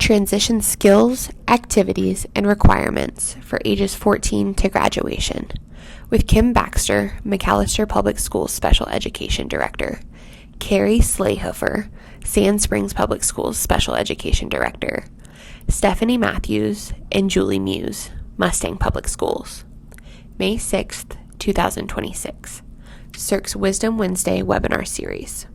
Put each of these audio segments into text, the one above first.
Transition skills, activities, and requirements for ages 14 to graduation with Kim Baxter, McAllister Public Schools Special Education Director, Carrie Slayhofer, Sand Springs Public Schools Special Education Director, Stephanie Matthews, and Julie Muse, Mustang Public Schools. May 6th, 2026. SERC's Wisdom Wednesday webinar series.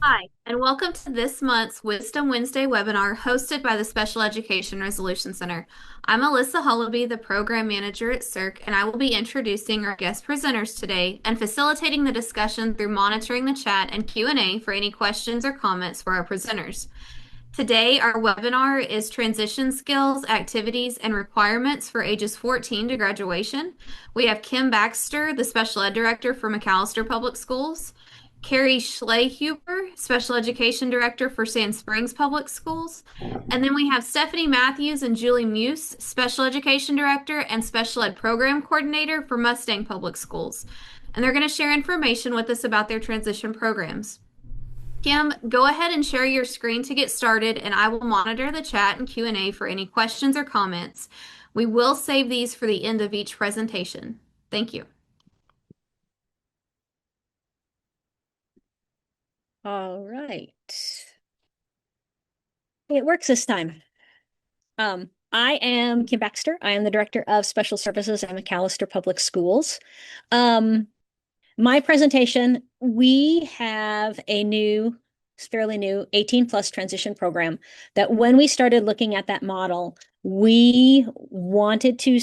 Hi, and welcome to this month's Wisdom Wednesday webinar hosted by the Special Education Resolution Center. I'm Alyssa Hullaby, the Program Manager at SERC, and I will be introducing our guest presenters today and facilitating the discussion through monitoring the chat and Q&A for any questions or comments for our presenters. Today, our webinar is Transition Skills, Activities, and Requirements for ages 14 to graduation. We have Kim Baxter, the Special Ed Director for McAllister Public Schools, Carrie Schlehuber, Special Education Director for Sand Springs Public Schools. And then we have Stephanie Matthews and Julie Muse, Special Education Director and Special Ed Program Coordinator for Mustang Public Schools. And they're going to share information with us about their transition programs. Kim, go ahead and share your screen to get started, and I will monitor the chat and Q&A for any questions or comments. We will save these for the end of each presentation. Thank you. All right. It works this time. I am Kim Baxter. I am the Director of Special Services at McAllister Public Schools. My presentation, we have a fairly new 18 plus transition program that when we started looking at that model, we wanted to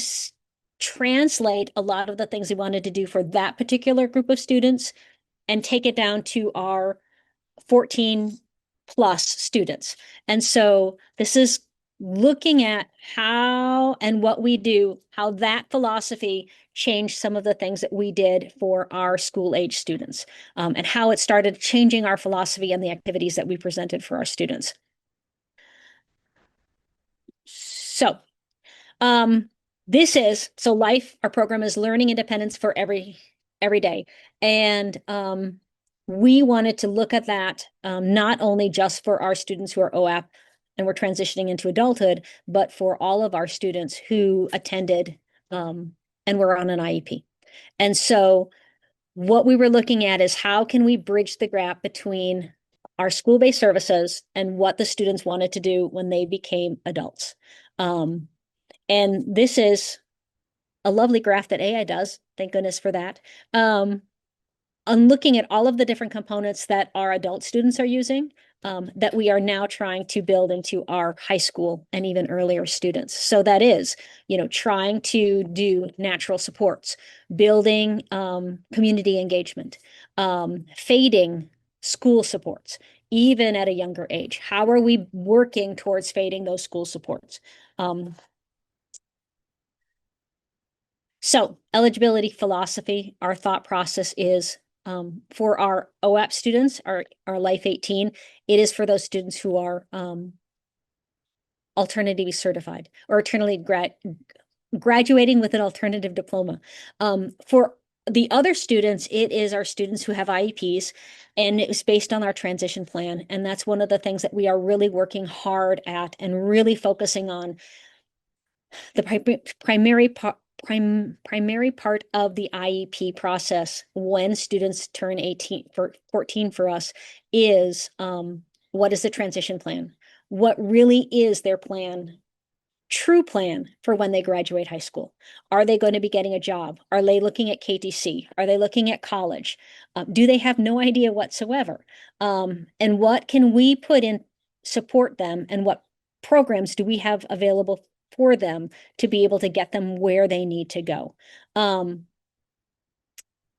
translate a lot of the things we wanted to do for that particular group of students and take it down to our 14 plus students. And so this is looking at how and what we do, how that philosophy changed some of the things that we did for our school age students, and how it started changing our philosophy and the activities that we presented for our students. So our program is learning independence for every day. And we wanted to look at that not only just for our students who are OAP and we're transitioning into adulthood, but for all of our students who attended and were on an IEP. And so what we were looking at is how can we bridge the gap between our school-based services and what the students wanted to do when they became adults. And this is a lovely graph that AI does. Thank goodness for that. On looking at all of the different components that our adult students are using, that we are now trying to build into our high school and even earlier students. So that is, trying to do natural supports, building community engagement, fading school supports, even at a younger age. How are we working towards fading those school supports? So eligibility philosophy, our thought process is for our OAP students, our Life 18, it is for those students who are alternatively certified or graduating with an alternative diploma. For the other students, it is our students who have IEPs, and it was based on our transition plan. And that's one of the things that we are really working hard at and really focusing on. The primary part of the IEP process when students turn 14 for us is what is the transition plan? What really is their true plan for when they graduate high school? Are they going to be getting a job? Are they looking at KTC? Are they looking at college? Do they have no idea whatsoever? And what can we put in support them, and what programs do we have available for them to be able to get them where they need to go? The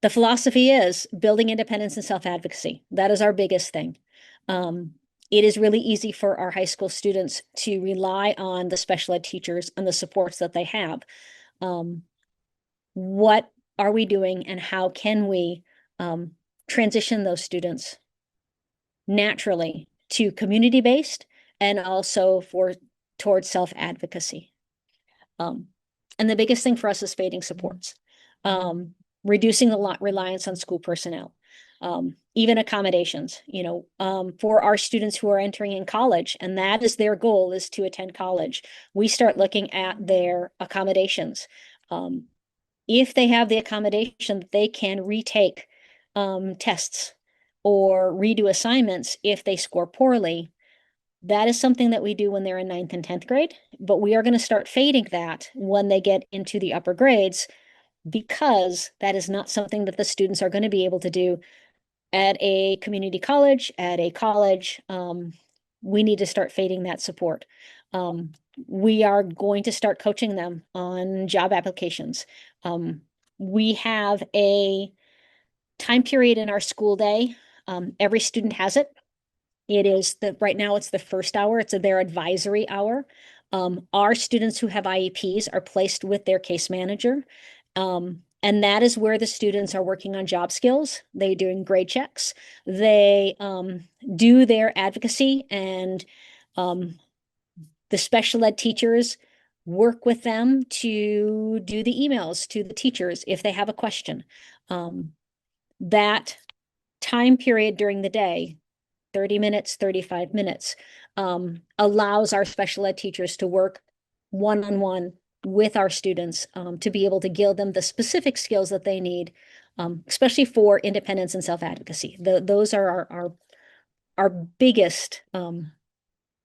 philosophy is building independence and self-advocacy. That is our biggest thing. It is really easy for our high school students to rely on the special ed teachers and the supports that they have. What are we doing, and how can we transition those students naturally to community-based and also towards self-advocacy? And the biggest thing for us is fading supports, reducing the reliance on school personnel. even accommodations, for our students who are entering in college, and that is their goal, is to attend college. We start looking at their accommodations. If they have the accommodation, they can retake tests or redo assignments if they score poorly. That is something that we do when they're in 9th and 10th grade, but we are going to start fading that when they get into the upper grades, because that is not something that the students are going to be able to do at a community college, at a college. We need to start fading that support. We are going to start coaching them on job applications. We have a time period in our school day. Every student has it. Right now it's the first hour. It's their advisory hour. Our students who have IEPs are placed with their case manager. And that is where the students are working on job skills. They're doing grade checks. They do their advocacy, and the special ed teachers work with them to do the emails to the teachers if they have a question. That time period during the day, 30 minutes, 35 minutes, allows our special ed teachers to work one-on-one with our students, to be able to give them the specific skills that they need, especially for independence and self-advocacy. Those are our biggest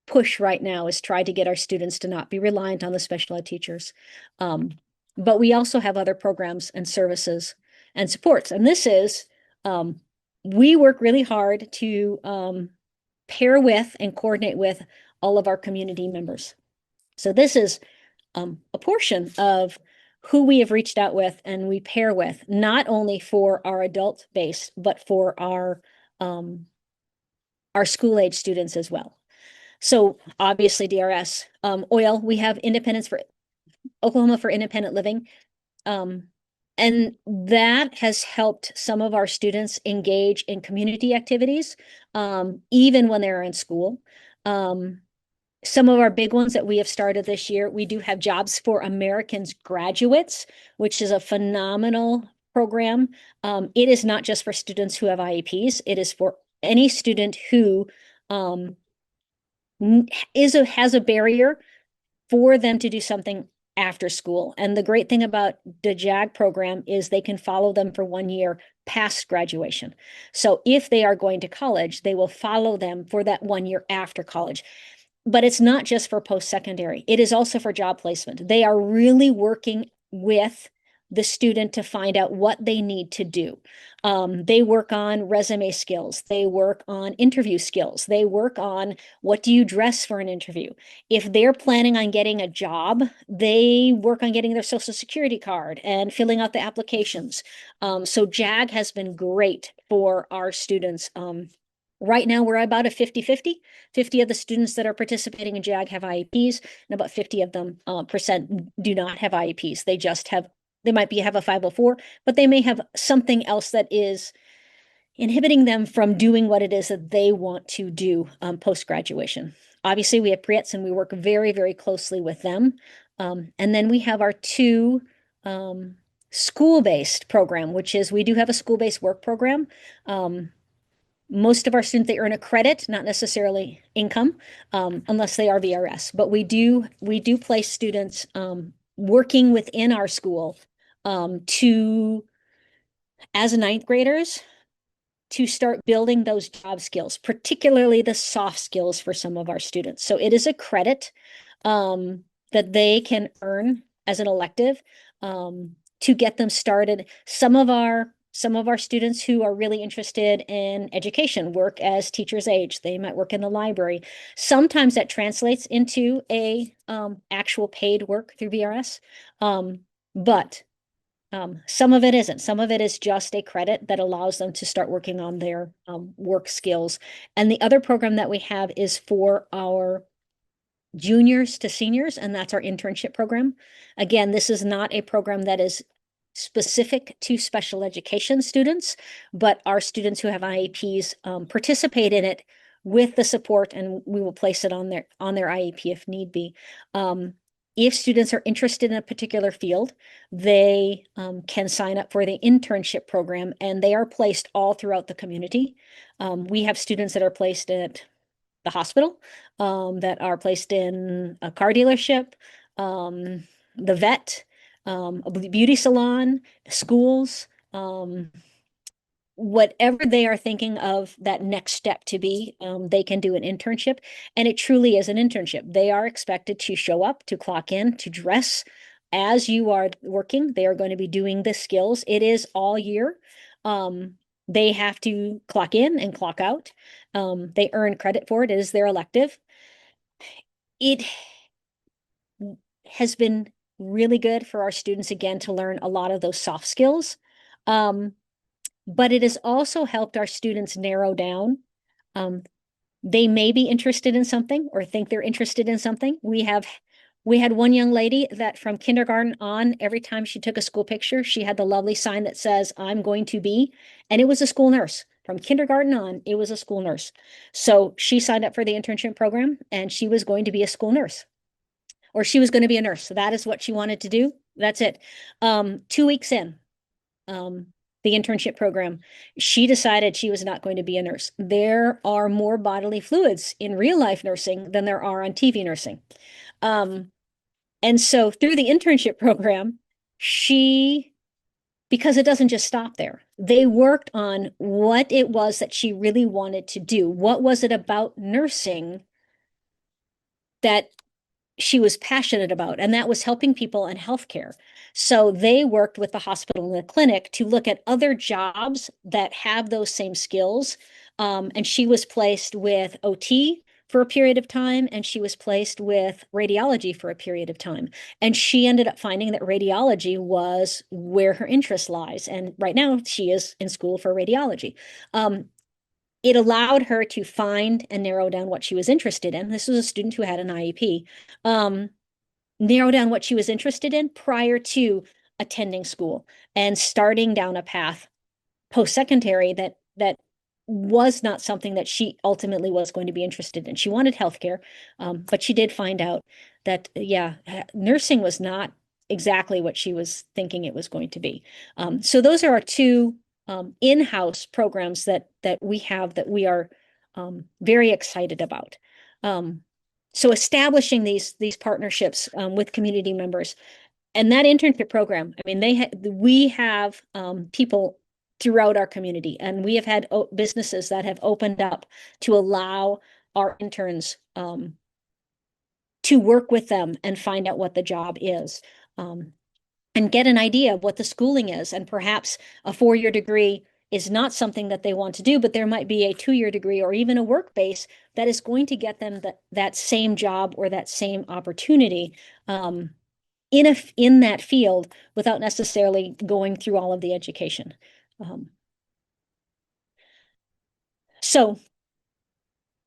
push right now, is try to get our students to not be reliant on the special ed teachers. But we also have other programs and services and supports. And this is, we work really hard to pair with and coordinate with all of our community members. So this is a portion of who we have reached out with and we pair with, not only for our adult base, but for our school age students as well. So obviously DRS, OIL, we have Oklahoma for Independent Living. And that has helped some of our students engage in community activities, even when they're in school. Some of our big ones that we have started this year, we do have Jobs for Americans Graduates, which is a phenomenal program. It is not just for students who have IEPs. It is for any student who has a barrier for them to do something after school. And the great thing about the JAG program is they can follow them for 1 year past graduation. So if they are going to college, they will follow them for that 1 year after college. But it's not just for post-secondary. It is also for job placement. They are really working with the student to find out what they need to do. They work on resume skills. They work on interview skills. They work on, what do you dress for an interview? If they're planning on getting a job, they work on getting their social security card and filling out the applications. So JAG has been great for our students. Right now, we're about a 50-50. 50 of the students that are participating in JAG have IEPs, and about 50 of them percent do not have IEPs. They might have a 504, but they may have something else that is inhibiting them from doing what it is that they want to do post-graduation. Obviously, we have PREETs, and we work very, very closely with them. And then we have our two school-based program, which is, we do have a school-based work program. Most of our students, they earn a credit, not necessarily income, unless they are VRS. But we do place students working within our school as 9th graders, to start building those job skills, particularly the soft skills for some of our students. So it is a credit that they can earn as an elective to get them started. Some of our students who are really interested in education work as teachers' aides. They might work in the library. Sometimes that translates into a actual paid work through VRS, but some of it isn't. Some of it is just a credit that allows them to start working on their work skills. And the other program that we have is for our juniors to seniors, and that's our internship program. Again, this is not a program that is specific to special education students, but our students who have IEPs participate in it with the support, and we will place it on their IEP if need be. If students are interested in a particular field, they can sign up for the internship program, and they are placed all throughout the community. We have students that are placed at the hospital, that are placed in a car dealership, the vet, a beauty salon, schools, whatever they are thinking of that next step to be, they can do an internship. And it truly is an internship. They are expected to show up, to clock in, to dress as you are working. They are going to be doing the skills. It is all year. They have to clock in and clock out. They earn credit for it. It is their elective. It has been really good for our students, again, to learn a lot of those soft skills. But it has also helped our students narrow down. They may be interested in something or think they're interested in something. We had one young lady that from kindergarten on, every time she took a school picture, she had the lovely sign that says, "I'm going to be," and it was a school nurse. From kindergarten on, it was a school nurse. So she signed up for the internship program, and she was going to be a school nurse, or she was going to be a nurse. So that is what she wanted to do. That's it. 2 weeks in, the internship program, she decided she was not going to be a nurse. There are more bodily fluids in real life nursing than there are on TV nursing. And so through the internship program, because it doesn't just stop there, they worked on what it was that she really wanted to do. What was it about nursing that she was passionate about? And that was helping people in healthcare. So they worked with the hospital and the clinic to look at other jobs that have those same skills. And she was placed with OT for a period of time, and she was placed with radiology for a period of time. And she ended up finding that radiology was where her interest lies. And right now she is in school for radiology. It allowed her to find and narrow down what she was interested in. This was a student who had an IEP. Narrow down what she was interested in prior to attending school and starting down a path post-secondary that was not something that she ultimately was going to be interested in. She wanted healthcare, but she did find out that, yeah, nursing was not exactly what she was thinking it was going to be. So those are our two in-house programs that we have that we are very excited about. So establishing these partnerships with community members, and that internship program, I mean, we have people throughout our community, and we have had businesses that have opened up to allow our interns to work with them and find out what the job is, and get an idea of what the schooling is. And perhaps a 4-year degree is not something that they want to do, but there might be a 2-year degree or even a work base that is going to get them that same job or that same opportunity in that field without necessarily going through all of the education. So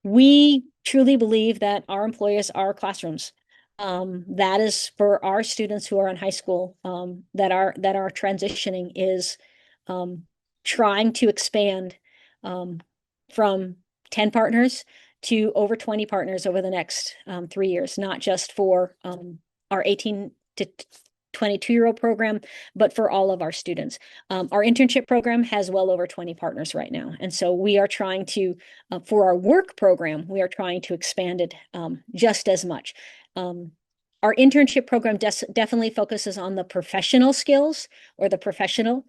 we truly believe that our employers are classrooms. That is for our students who are in high school, that are transitioning, is trying to expand from 10 partners to over 20 partners over the next 3 years, not just for our 18 to 22-year-old program, but for all of our students. Our internship program has well over 20 partners right now. And so we are trying to, for our work program, we are trying to expand it just as much. Our internship program definitely focuses on the professional skills or the professional.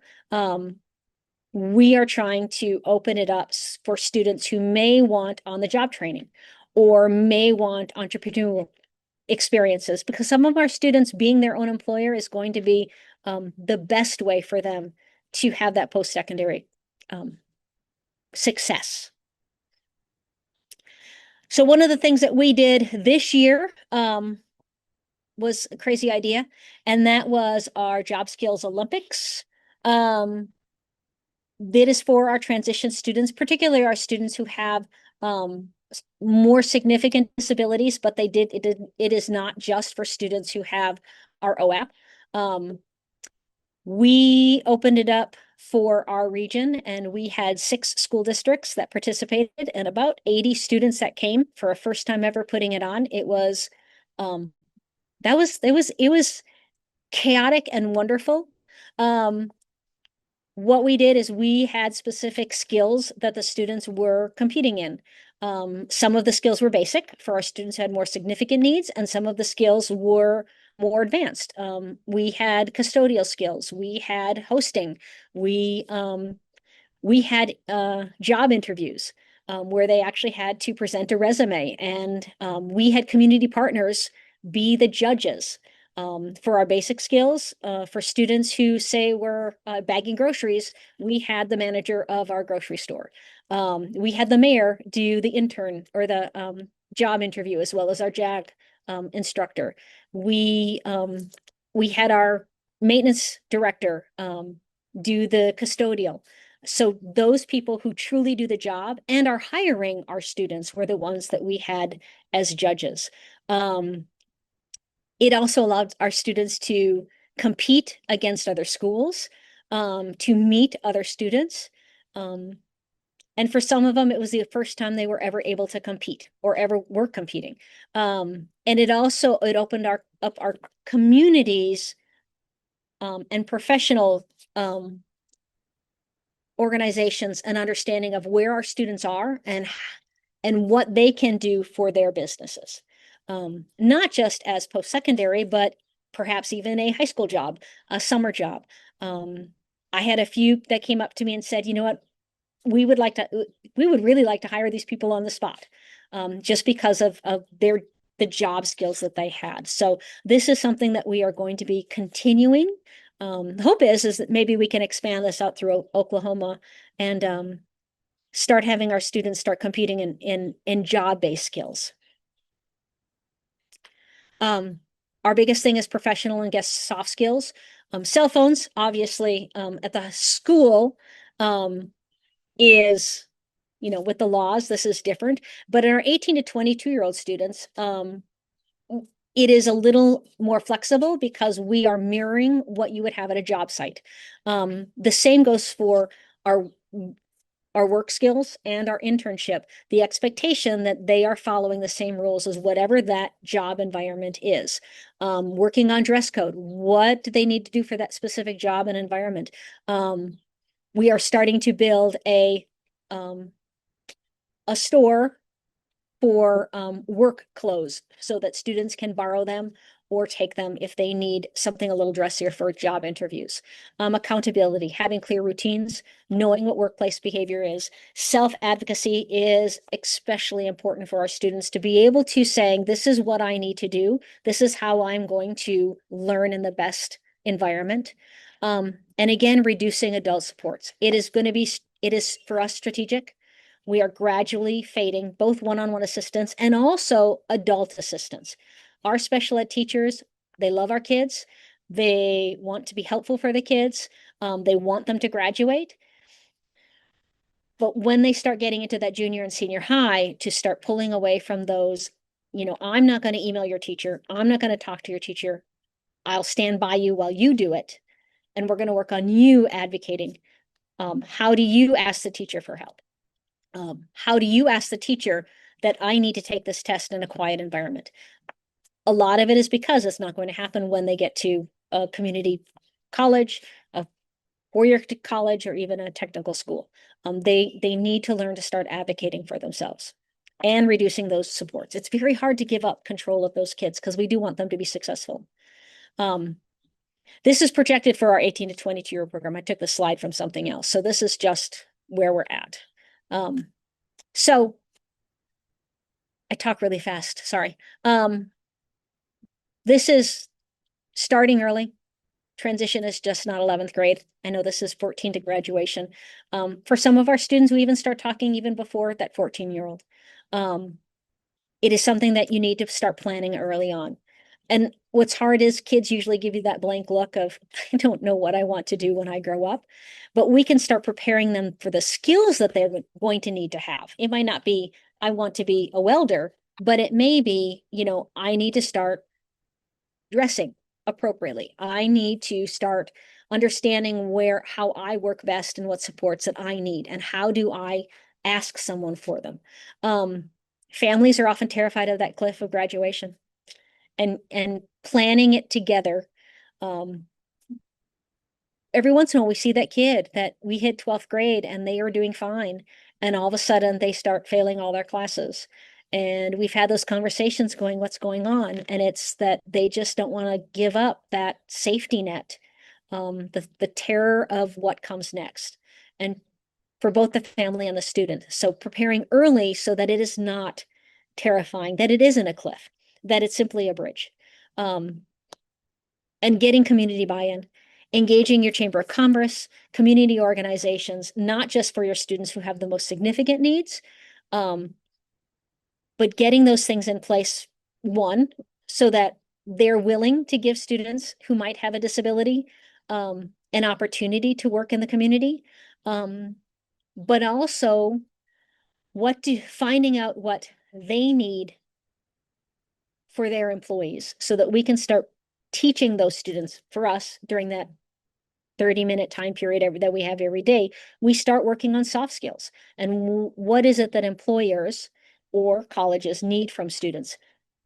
We are trying to open it up for students who may want on-the-job training or may want entrepreneurial experiences, because some of our students being their own employer is going to be the best way for them to have that post-secondary success. So one of the things that we did this year was a crazy idea, and that was our Job Skills Olympics. That is for our transition students, particularly our students who have more significant disabilities, but it is not just for students who have our OAP. We opened it up for our region, and we had 6 school districts that participated and about 80 students that came for a first time ever putting it on. It was it was chaotic and wonderful. What we did is we had specific skills that the students were competing in. Some of the skills were basic for our students who had more significant needs, and some of the skills were more advanced. We had custodial skills, we had hosting, we had job interviews where they actually had to present a resume, and we had community partners be the judges. For our basic skills, for students who say were bagging groceries, we had the manager of our grocery store. We had the mayor do the intern or the job interview, as well as our JAG instructor. We had our maintenance director do the custodial. So those people who truly do the job and are hiring our students were the ones that we had as judges. It also allowed our students to compete against other schools, to meet other students. And for some of them, it was the first time they were ever able to compete or ever were competing. And it opened up our communities and professional organizations an understanding of where our students are and what they can do for their businesses. Not just as post-secondary, but perhaps even a high school job, a summer job. I had a few that came up to me and said, you know what, we would really like to hire these people on the spot, just because of the job skills that they had. So this is something that we are going to be continuing. The hope is that maybe we can expand this out through Oklahoma and start having our students start competing in job-based skills. Our biggest thing is professional and guest soft skills. Cell phones, obviously, at the school is, with the laws, this is different. But in our 18 to 22-year-old students, it is a little more flexible because we are mirroring what you would have at a job site. The same goes for our work skills and our internship, the expectation that they are following the same rules as whatever that job environment is. Working on dress code, what do they need to do for that specific job and environment? We are starting to build a store for work clothes so that students can borrow them or take them if they need something a little dressier for job interviews. Accountability, having clear routines, knowing what workplace behavior is. Self-advocacy is especially important for our students to be able to say, this is what I need to do. This is how I'm going to learn in the best environment. And again, reducing adult supports. It is for us strategic. We are gradually fading both one-on-one assistance and also adult assistance. Our special ed teachers, they love our kids. They want to be helpful for the kids. They want them to graduate. But when they start getting into that junior and senior high, to start pulling away from those, I'm not going to email your teacher. I'm not going to talk to your teacher. I'll stand by you while you do it. And we're going to work on you advocating. How do you ask the teacher for help? How do you ask the teacher that I need to take this test in a quiet environment? A lot of it is because it's not going to happen when they get to a community college, a four-year college, or even a technical school. They need to learn to start advocating for themselves and reducing those supports. It's very hard to give up control of those kids because we do want them to be successful. This is projected for our 18 to 22-year program. I took the slide from something else. So this is just where we're at. So I talk really fast, sorry. This is starting early. Transition is just not 11th grade. I know this is 14 to graduation. For some of our students, we even start talking even before that 14-year-old. It is something that you need to start planning early on. And what's hard is kids usually give you that blank look of, I don't know what I want to do when I grow up, but we can start preparing them for the skills that they're going to need to have. It might not be, I want to be a welder, but it may be, I need to start dressing appropriately. I need to start understanding how I work best and what supports that I need, and how do I ask someone for them. Families are often terrified of that cliff of graduation. and planning it together. Every once in a while we see that kid that we hit 12th grade and they are doing fine. And all of a sudden they start failing all their classes. And we've had those conversations going, what's going on? And it's that they just don't want to give up that safety net, the terror of what comes next. And for both the family and the student. So preparing early so that it is not terrifying, that it isn't a cliff, that it's simply a bridge. And getting community buy-in, engaging your Chamber of Commerce, community organizations, not just for your students who have the most significant needs, but getting those things in place, one, so that they're willing to give students who might have a disability an opportunity to work in the community, but also finding out what they need for their employees so that we can start teaching those students. For us during that 30-minute time period that we have every day, we start working on soft skills and what is it that employers or colleges need from students.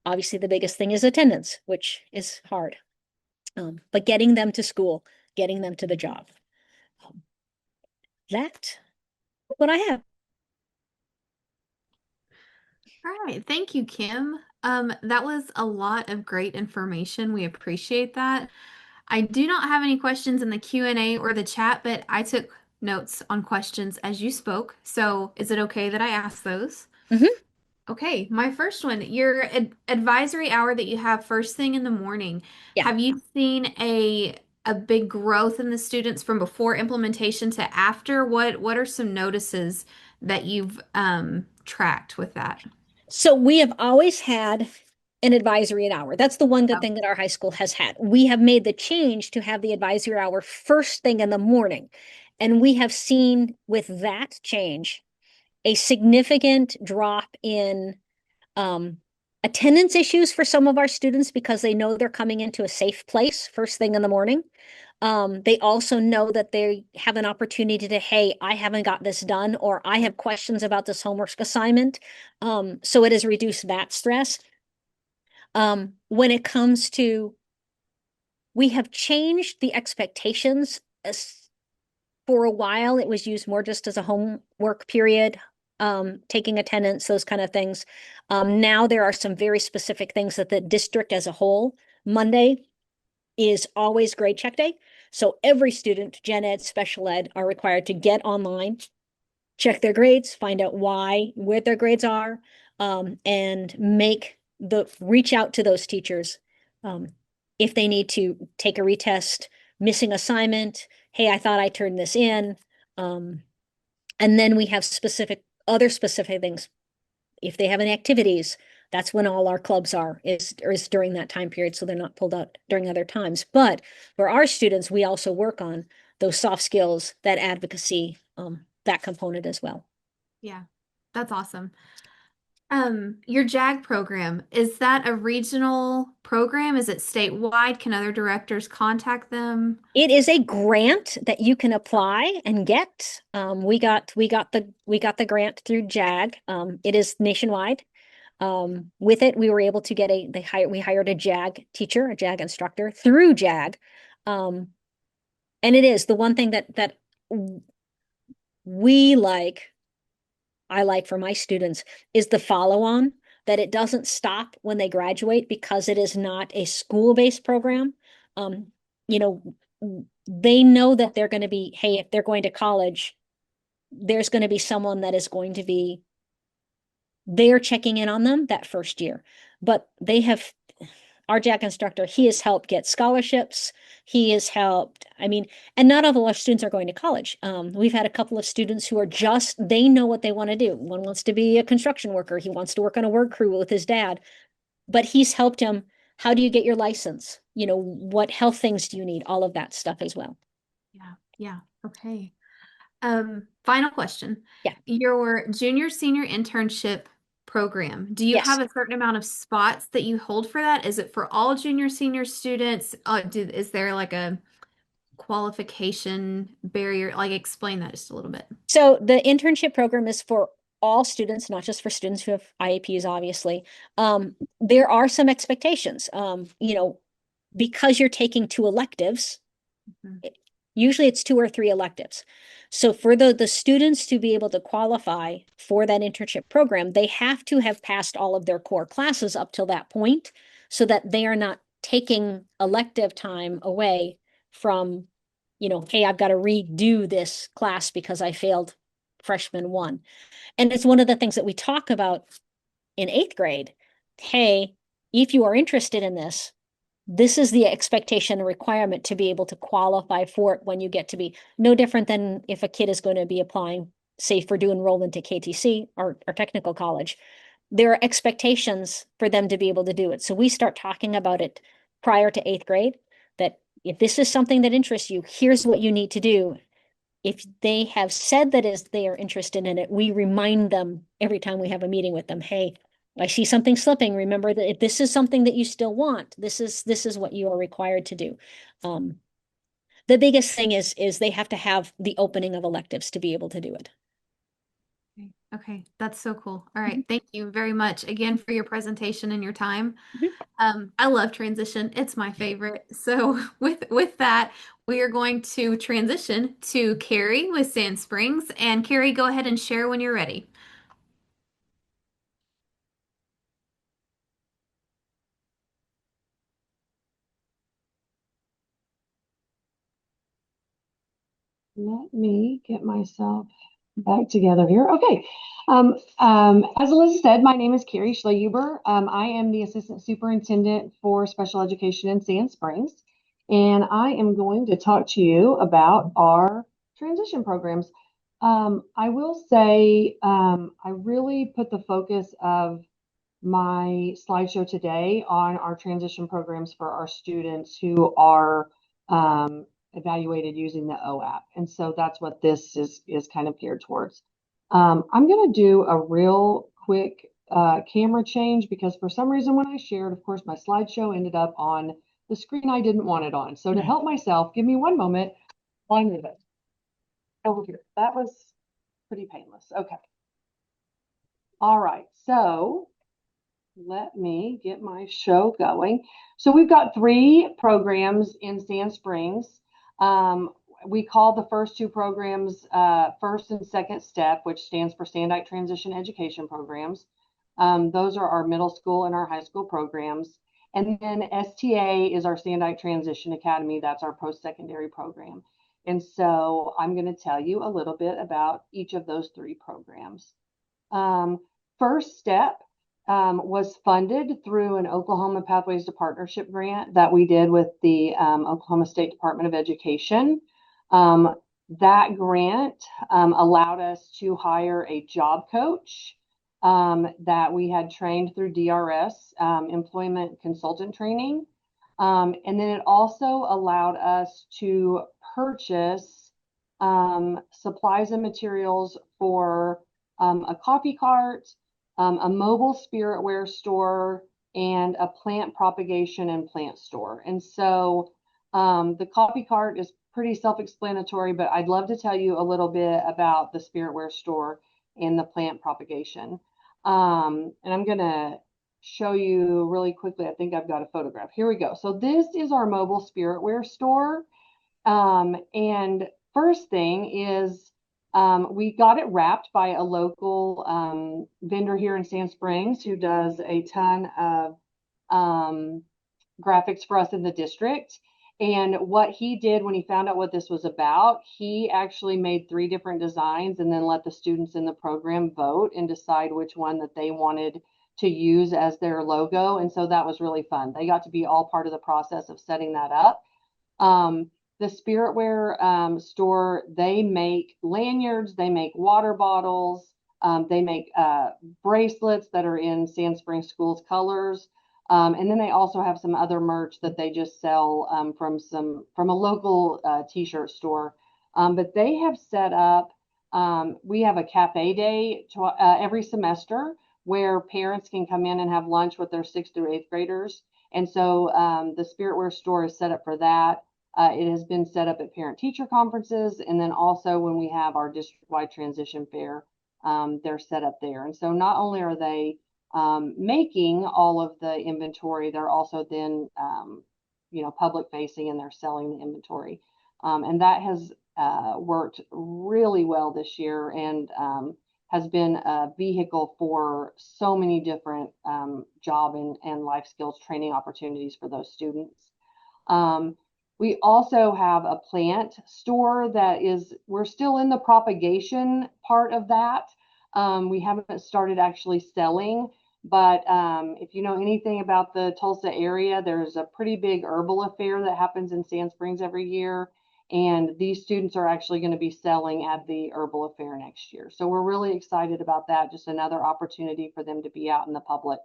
Obviously, the biggest thing is attendance, which is hard, but getting them to school, getting them to the job. That's what I have. All right, thank you, Kim. That was a lot of great information. We appreciate that. I do not have any questions in the Q&A or the chat, but I took notes on questions as you spoke. So is it okay that I ask those? Mhm. Okay, my first one, your advisory hour that you have first thing in the morning, Yeah. have you seen a big growth in the students from before implementation to after? What are some notices that you've tracked with that? So we have always had an advisory hour. That's the one good Oh, thing that our high school has had. We have made the change to have the advisory hour first thing in the morning. And we have seen with that change a significant drop in um, attendance issues for some of our students because they know they're coming into a safe place first thing in the morning. They also know that they have an opportunity to, hey, I haven't got this done, or I have questions about this homework assignment. So it has reduced that stress. When it comes to, we have changed the expectations. For a while, it was used more just as a homework period, taking attendance, those kind of things. Now there are some very specific things that the district as a whole, Monday is always grade check day. So every student, gen ed, special ed, are required to get online, check their grades, find out where their grades are, and reach out to those teachers. If they need to take a retest, missing assignment, hey, I thought I turned this in. And then we have other specific things. If they have any activities, that's when all our clubs is during that time period. So they're not pulled out during other times. But for our students, we also work on those soft skills, that advocacy, that component as well. yeah, that's awesome. Your JAG program, is that a regional program? Is it statewide? Can other directors contact them? It is a grant that you can apply and get. We got the grant through JAG. It is nationwide. With it, we were able to get we hired a JAG teacher, a JAG instructor through JAG. And it is the one thing that we like, I like for my students is the follow on, that it doesn't stop when they graduate because it is not a school-based program. Um, you know, they know that they're going to be, hey, if they're going to college, there's going to be someone that is going to be there checking in on them that first year. But our JAG instructor, he has helped get scholarships. He has helped, I mean, and not all of our students are going to college. We've had a couple of students who they know what they want to do. One wants to be a construction worker. He wants to work on a work crew with his dad, but he's helped him. How do you get your license? What health things do you need? All of that stuff as well. Yeah, yeah. Okay. Final question. Yeah. Your junior senior internship program, do you Yes. have a certain amount of spots that you hold for that? Is it for all junior senior students? Is there like a qualification barrier? Like explain that just a little bit. So the internship program is for all students, not just for students who have IEPs, obviously, there are some expectations. Because you're taking 2 electives, Mhm. usually it's 2 or 3 electives. So for the students to be able to qualify for that internship program, they have to have passed all of their core classes up till that point so that they are not taking elective time away from, hey, I've got to redo this class because I failed freshman 1. And it's one of the things that we talk about in 8th grade. Hey, if you are interested in this is the expectation and requirement to be able to qualify for it when you get to be no different than if a kid is going to be applying, say, for to enroll into KTC or technical college. There are expectations for them to be able to do it. So we start talking about it prior to 8th grade, that if this is something that interests you, here's what you need to do. If they have said that is they are interested in it, we remind them every time we have a meeting with them, hey, I see something slipping. Remember that if this is something that you still want, this is what you are required to do. The biggest thing is they have to have the opening of electives to be able to do it. Okay, that's so cool. All right, thank you very much again for your presentation and your time. I love transition. It's my favorite. So with that, we are going to transition to Carrie with Sand Springs. And Carrie, go ahead and share when you're ready. Let me get myself back together here. Okay. As Alyssa said, my name is Carrie Schlehuber. I am the Assistant Superintendent for Special Education in Sand Springs, and I am going to talk to you about our transition programs. I will say I really put the focus of my slideshow today on our transition programs for our students who are evaluated using the OAP. And so that's what this is kind of geared towards. I'm going to do a real quick camera change because for some reason when I shared, of course, my slideshow ended up on the screen I didn't want it on. So to help myself, give me one moment. I'll move it over here. That was pretty painless. Okay. All right. So let me get my show going. So we've got 3 programs in Sand Springs. We call the first 2 programs First and Second Step, which stands for Standardized Transition Education Programs. Those are our middle school and our high school programs. And then STA is our Standardized Transition Academy. That's our post-secondary program. And so I'm going to tell you a little bit about each of those 3 programs. First Step was funded through an Oklahoma Pathways to Partnership grant that we did with the Oklahoma State Department of Education. That grant allowed us to hire a job coach that we had trained through DRS, employment consultant training. And then it also allowed us to purchase supplies and materials for a coffee cart, a mobile spiritware store, and a plant propagation and plant store. And so the coffee cart is pretty self-explanatory, but I'd love to tell you a little bit about the spiritware store and the plant propagation. And I'm going to show you really quickly. I think I've got a photograph. Here we go. So this is our mobile spiritware store. And first thing is we got it wrapped by a local vendor here in Sand Springs who does a ton of graphics for us in the district. And what he did when he found out what this was about, he actually made 3 different designs and then let the students in the program vote and decide which one that they wanted to use as their logo. And so that was really fun. They got to be all part of the process of setting that up. The Spiritware store, they make lanyards, they make water bottles, they make bracelets that are in Sand Springs Schools colors. And then they also have some other merch that they just sell from a local t-shirt store. But they have set up, we have a cafe day every semester where parents can come in and have lunch with their 6th through 8th graders. And so the Spiritware store is set up for that. It has been set up at parent-teacher conferences, and then also when we have our district-wide transition fair they're set up there. And so not only are they making all of the inventory, they're also then public facing, and they're selling the inventory. And that has worked really well this year, and has been a vehicle for so many different job and life skills training opportunities for those students. We also have a plant store we're still in the propagation part of that. We haven't started actually selling, but if you know anything about the Tulsa area, there's a pretty big herbal affair that happens in Sand Springs every year. And these students are actually going to be selling at the herbal affair next year. So we're really excited about that. Just another opportunity for them to be out in the public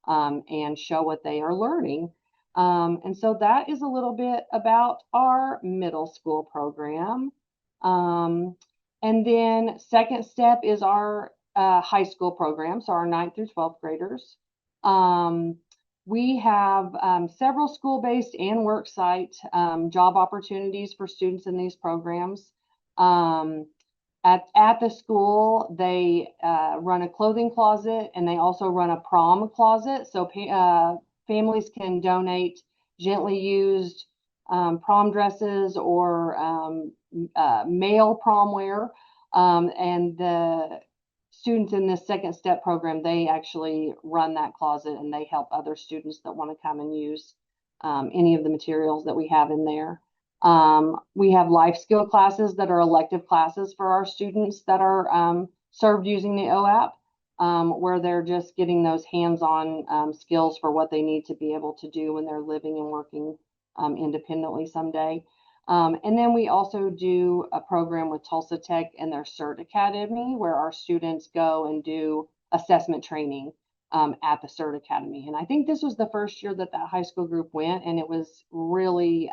and show what they are learning. And so that is a little bit about our middle school program. And then second step is our high school program, so our 9th through 12th graders. We have several school-based and worksite job opportunities for students in these programs. At the school, they run a clothing closet, and they also run a prom closet. So families can donate gently used prom dresses or male prom wear. And the students in this second step program, they actually run that closet, and they help other students that want to come and use any of the materials that we have in there. We have life skill classes that are elective classes for our students that are served using the OAP, where they're just getting those hands-on skills for what they need to be able to do when they're living and working independently someday. And then we also do a program with Tulsa Tech and their CERT Academy, where our students go and do assessment training at the CERT Academy. And I think this was the first year that high school group went, and it was really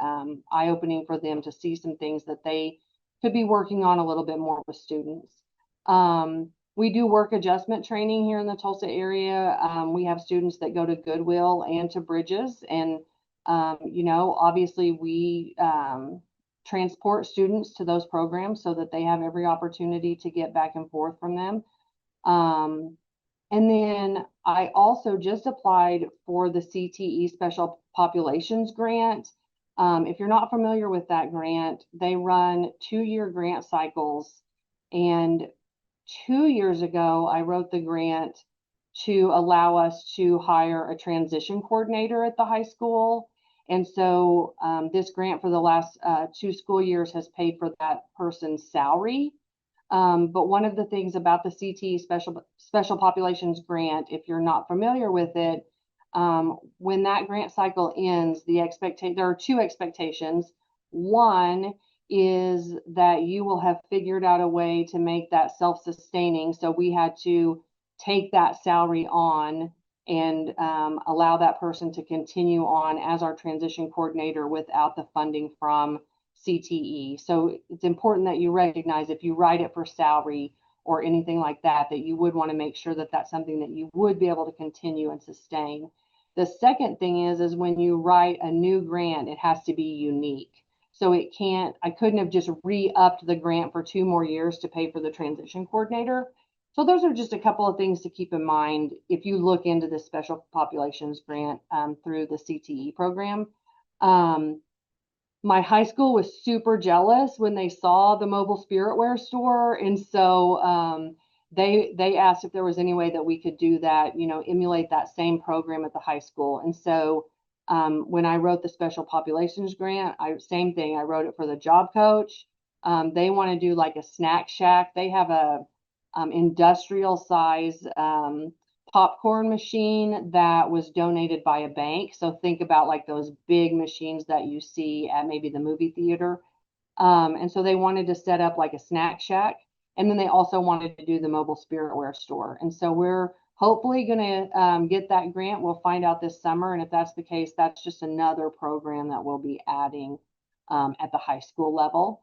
eye-opening for them to see some things that they could be working on a little bit more with students. We do work adjustment training here in the Tulsa area. We have students that go to Goodwill and to Bridges, and obviously we transport students to those programs so that they have every opportunity to get back and forth from them. And then I also just applied for the CTE Special Populations Grant. If you're not familiar with that grant, they run 2-year grant cycles. And 2 years ago, I wrote the grant to allow us to hire a transition coordinator at the high school. And so this grant for the last 2 school years has paid for that person's salary. But one of the things about the CTE Special Populations Grant, if you're not familiar with it, when that grant cycle ends, there are 2 expectations. One is that you will have figured out a way to make that self-sustaining. So we had to take that salary on and allow that person to continue on as our transition coordinator without the funding from CTE. So it's important that you recognize if you write it for salary or anything like that, that you would want to make sure that that's something that you would be able to continue and sustain. The second thing is when you write a new grant, it has to be unique. So I couldn't have just re-upped the grant for 2 more years to pay for the transition coordinator. So those are just a couple of things to keep in mind if you look into the Special Populations Grant through the CTE program. My high school was super jealous when they saw the mobile spiritware store. And so they asked if there was any way that we could do that, emulate that same program at the high school. And so when I wrote the Special Populations Grant, same thing. I wrote it for the job coach. They want to do like a snack shack. They have a industrial size popcorn machine that was donated by a bank. So think about like those big machines that you see at maybe the movie theater. And so they wanted to set up like a snack shack. And then they also wanted to do the mobile spiritware store. And so we're hopefully going to get that grant. We'll find out this summer. And if that's the case, that's just another program that we'll be adding at the high school level.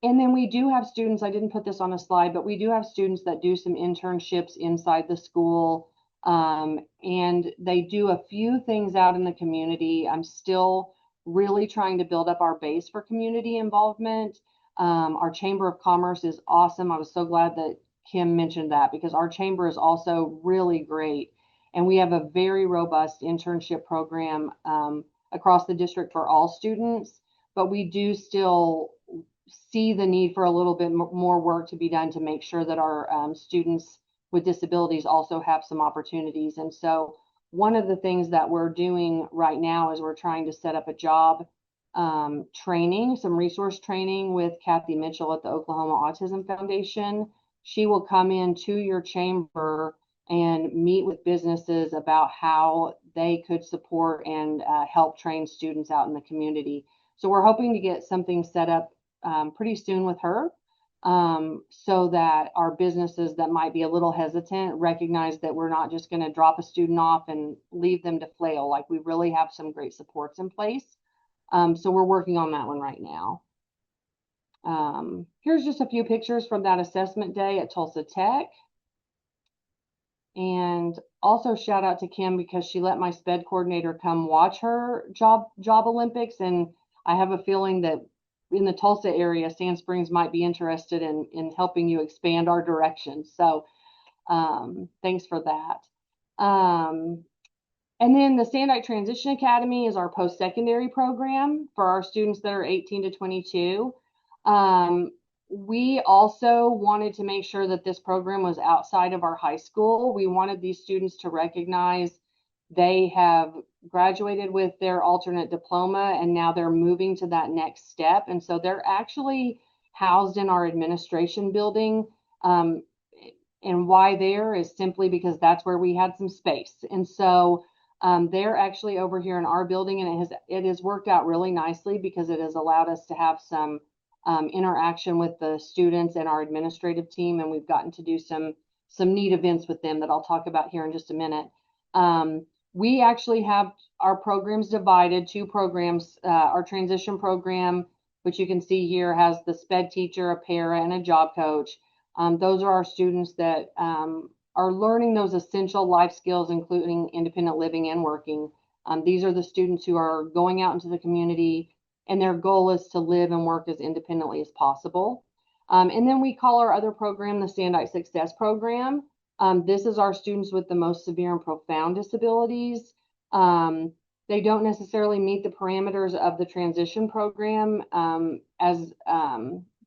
And then we do have students, I didn't put this on a slide, but we do have students that do some internships inside the school. And they do a few things out in the community. I'm still really trying to build up our base for community involvement. Our Chamber of Commerce is awesome. I was so glad that Kim mentioned that, because our chamber is also really great. And we have a very robust internship program across the district for all students, but we do still see the need for a little bit more work to be done to make sure that our students with disabilities also have some opportunities. And so one of the things that we're doing right now is we're trying to set up a job training, some resource training with Kathy Mitchell at the Oklahoma Autism Foundation. She will come into your chamber and meet with businesses about how they could support and help train students out in the community. So we're hoping to get something set up pretty soon with her, so that our businesses that might be a little hesitant recognize that we're not just going to drop a student off and leave them to flail. Like, we really have some great supports in place. So we're working on that one right now. Here's just a few pictures from that assessment day at Tulsa Tech. And also shout out to Kim, because she let my SPED coordinator come watch her job Olympics. And I have a feeling that in the Tulsa area, Sand Springs might be interested in helping you expand our direction. So thanks for that. And then the Sandike Transition Academy is our post-secondary program for our students that are 18 to 22. We also wanted to make sure that this program was outside of our high school. We wanted these students to recognize they have graduated with their alternate diploma, and now they're moving to that next step. And so they're actually housed in our administration building. And why there is simply because that's where we had some space. And so they're actually over here in our building, and it has worked out really nicely, because it has allowed us to have some interaction with the students and our administrative team, and we've gotten to do some neat events with them that I'll talk about here in just a minute. We actually have our programs divided, two programs. Our transition program, which you can see here, has the SPED teacher, a para, and a job coach. Those are our students that are learning those essential life skills, including independent living and working. These are the students who are going out into the community, and their goal is to live and work as independently as possible. And then we call our other program the Sandike Success Program. This is our students with the most severe and profound disabilities. They don't necessarily meet the parameters of the transition program, as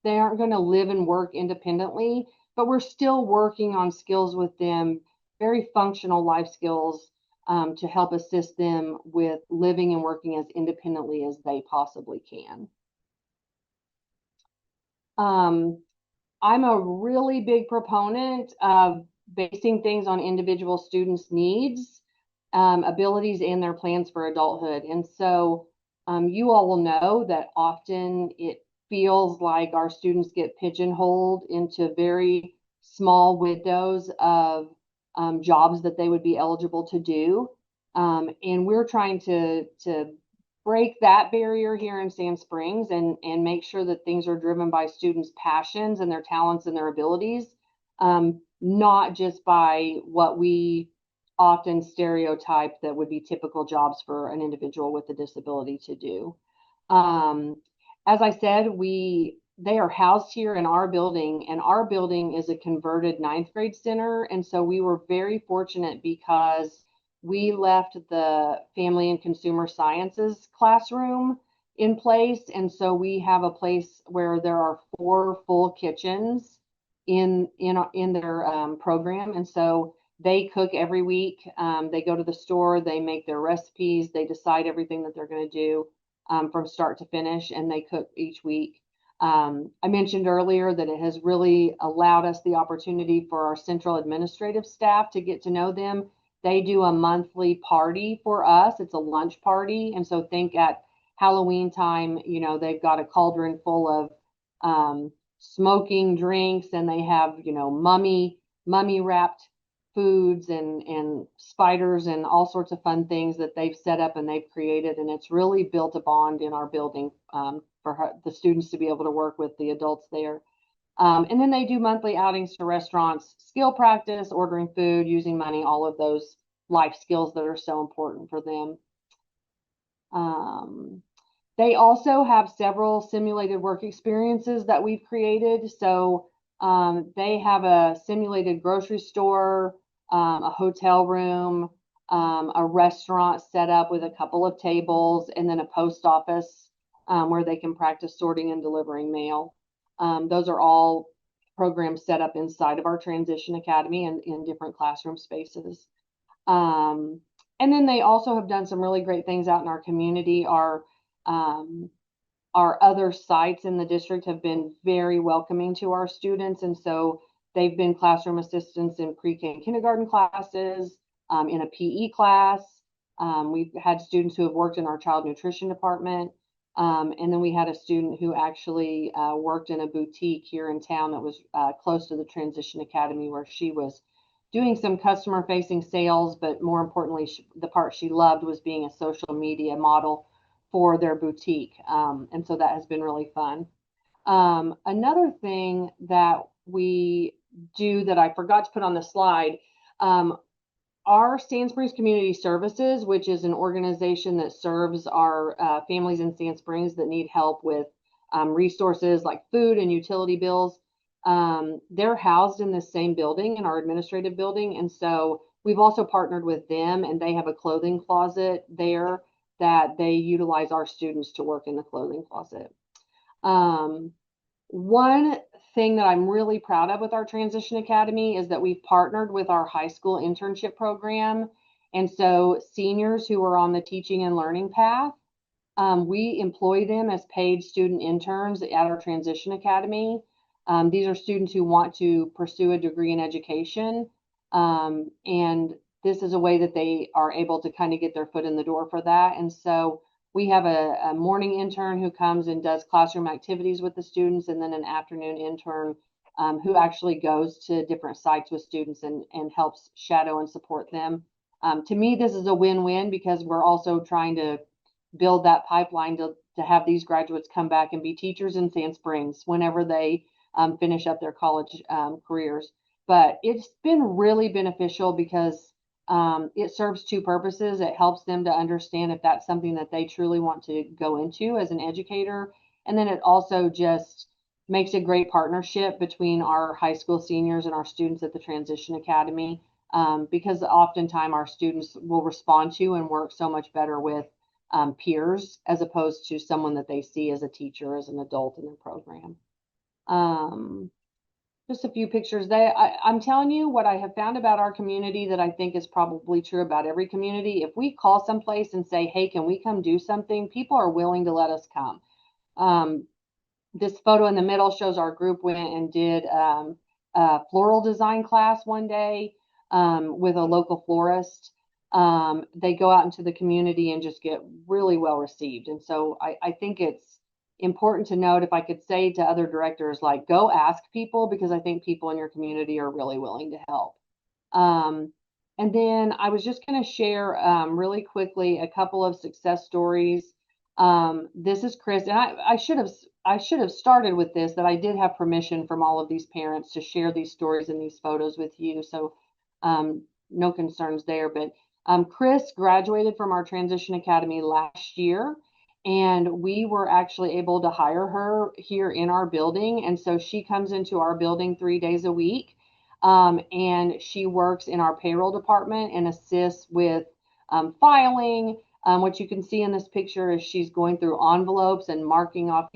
they aren't going to live and work independently, but we're still working on skills with them, very functional life skills, to help assist them with living and working as independently as they possibly can. I'm a really big proponent of basing things on individual students' needs, abilities, and their plans for adulthood. And so you all will know that often it feels like our students get pigeonholed into very small windows of jobs that they would be eligible to do. And we're trying to break that barrier here in Sand Springs and make sure that things are driven by students' passions and their talents and their abilities, not just by what we often stereotype that would be typical jobs for an individual with a disability to do. As I said, they are housed here in our building, and our building is a converted ninth grade center. And so we were very fortunate, because we left the family and consumer sciences classroom in place. And so we have a place where there are 4 full kitchens in their program. And so they cook every week. They go to the store, they make their recipes, they decide everything that they're going to do from start to finish, and they cook each week. I mentioned earlier that it has really allowed us the opportunity for our central administrative staff to get to know them. They do a monthly party for us. It's a lunch party. And so think at Halloween time, they've got a cauldron full of smoking drinks, and they have, mummy wrapped foods and spiders and all sorts of fun things that they've set up and they've created. And it's really built a bond in our building for the students to be able to work with the adults there. And then they do monthly outings to restaurants, skill practice, ordering food, using money, all of those life skills that are so important for them. They also have several simulated work experiences that we've created. So They have a simulated grocery store, a hotel room, a restaurant set up with a couple of tables, and then a post office where they can practice sorting and delivering mail. Those are all programs set up inside of our Transition Academy and in different classroom spaces. And then they also have done some really great things out in our community. Our other sites in the district have been very welcoming to our students. And so they've been classroom assistants in pre-K and kindergarten classes, in a PE class. We've had students who have worked in our child nutrition department. And then we had a student who actually worked in a boutique here in town that was close to the Transition Academy, where she was doing some customer facing sales, but more importantly, the part she loved was being a social media model for their boutique. And so that has been really fun. Another thing that we do that I forgot to put on the slide, our Sand Springs Community Services, which is an organization that serves our families in Sand Springs that need help with resources like food and utility bills. They're housed in the same building, in our administrative building. And so we've also partnered with them, and they have a clothing closet there that they utilize our students to work in the clothing closet. One thing that I'm really proud of with our Transition Academy is that we've partnered with our high school internship program. And so seniors who are on the teaching and learning path, we employ them as paid student interns at our Transition Academy. These are students who want to pursue a degree in education. And this is a way that they are able to kind of get their foot in the door for that. And so we have a morning intern who comes and does classroom activities with the students, and then an afternoon intern who actually goes to different sites with students and helps shadow and support them. To me, this is a win-win because we're also trying to build that pipeline to have these graduates come back and be teachers in Sand Springs whenever they finish up their college careers. But it's been really beneficial because it serves two purposes. It helps them to understand if that's something that they truly want to go into as an educator. And then it also just makes a great partnership between our high school seniors and our students at the Transition Academy, because oftentimes our students will respond to and work so much better with peers as opposed to someone that they see as a teacher, as an adult in the program. Just a few pictures there. I'm telling you what I have found about our community that I think is probably true about every community. If we call someplace and say, hey, can we come do something? People are willing to let us come. This photo in the middle shows our group went and did a floral design class one day with a local florist. They go out into the community and just get really well received. And so I think it's important to note, if I could say to other directors, like, go ask people, because I think people in your community are really willing to help. And then I was just going to share really quickly a couple of success stories. This is Chris, and I should have started with this, that I did have permission from all of these parents to share these stories and these photos with you. So no concerns there. But Chris graduated from our Transition Academy last year, and we were actually able to hire her here in our building. And so she comes into our building 3 days a week, and she works in our payroll department and assists with filing. What you can see in this picture is she's going through envelopes and marking off,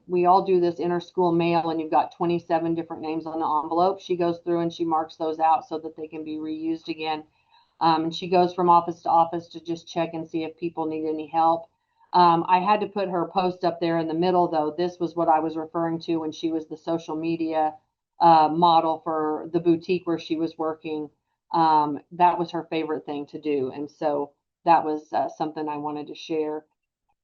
we all do this inter-school mail, and you've got 27 different names on the envelope. She goes through and she marks those out so that they can be reused again. And she goes from office to office to just check and see if people need any help. I had to put her post up there in the middle, though. This was what I was referring to when she was the social media model for the boutique where she was working. That was her favorite thing to do. And so that was something I wanted to share.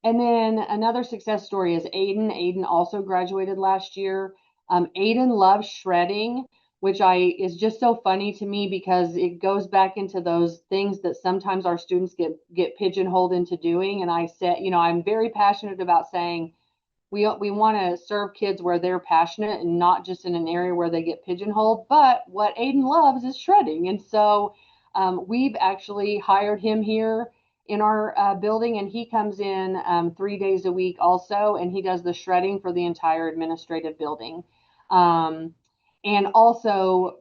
And then another success story is Aiden. Aiden also graduated last year. Aiden loves shredding, which is just so funny to me because it goes back into those things that sometimes our students get pigeonholed into doing. And I said, I'm very passionate about saying we want to serve kids where they're passionate and not just in an area where they get pigeonholed. But what Aiden loves is shredding. And so we've actually hired him here in our building, and he comes in 3 days a week also, and he does the shredding for the entire administrative building. And also,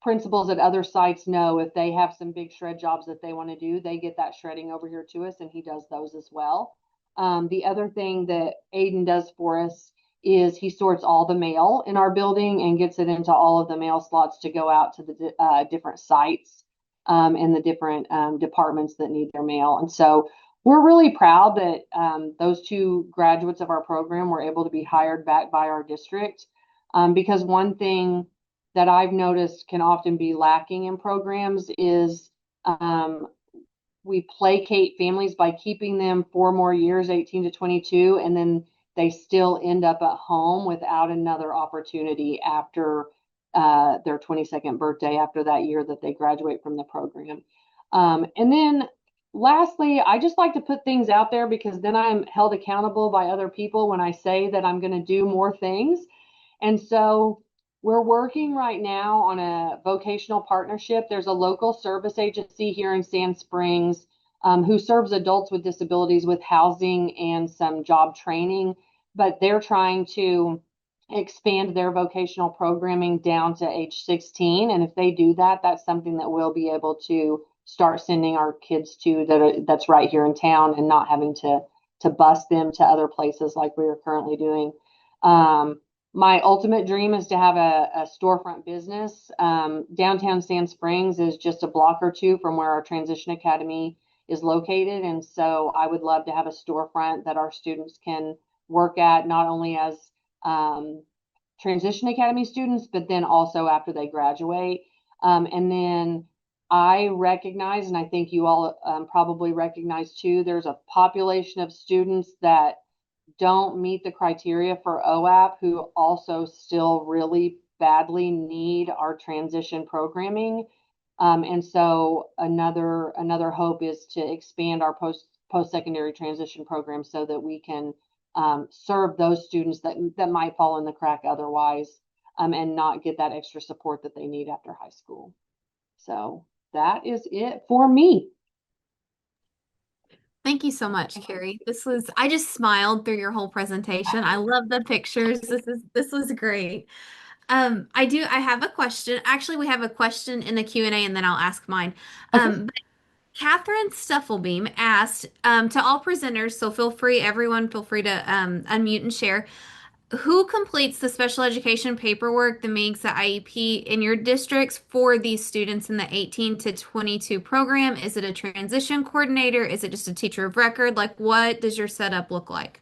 principals at other sites know if they have some big shred jobs that they want to do, they get that shredding over here to us, and he does those as well. The other thing that Aiden does for us is he sorts all the mail in our building and gets it into all of the mail slots to go out to the different sites and the different departments that need their mail. And so we're really proud that those two graduates of our program were able to be hired back by our district, because one thing that I've noticed can often be lacking in programs is we placate families by keeping them 4 more years, 18 to 22, and then they still end up at home without another opportunity after their 22nd birthday, after that year that they graduate from the program. And then lastly, I just like to put things out there because then I'm held accountable by other people when I say that I'm going to do more things. And so we're working right now on a vocational partnership. There's a local service agency here in Sand Springs who serves adults with disabilities with housing and some job training, but they're trying to expand their vocational programming down to age 16. And if they do that, that's something that we'll be able to start sending our kids to that's right here in town and not having to bus them to other places like we are currently doing. My ultimate dream is to have a storefront business. Downtown Sand Springs is just a block or two from where our Transition Academy is located. And so I would love to have a storefront that our students can work at, not only as Transition Academy students, but then also after they graduate. And then I recognize, and I think you all probably recognize too, there's a population of students that don't meet the criteria for OAP who also still really badly need our transition programming. And so another hope is to expand our post-secondary transition program so that we can serve those students that might fall in the crack otherwise, and not get that extra support that they need after high school. So that is it for me. Thank you so much, Carrie. I just smiled through your whole presentation. I love the pictures. This was great. I have a question. Actually, we have a question in the Q&A and then I'll ask mine. But Catherine Stuffelbeam asked to all presenters, so everyone feel free to unmute and share. Who completes the special education paperwork that makes the IEP in your districts for these students in the 18 to 22 program? Is it a transition coordinator? Is it just a teacher of record? Like, what does your setup look like?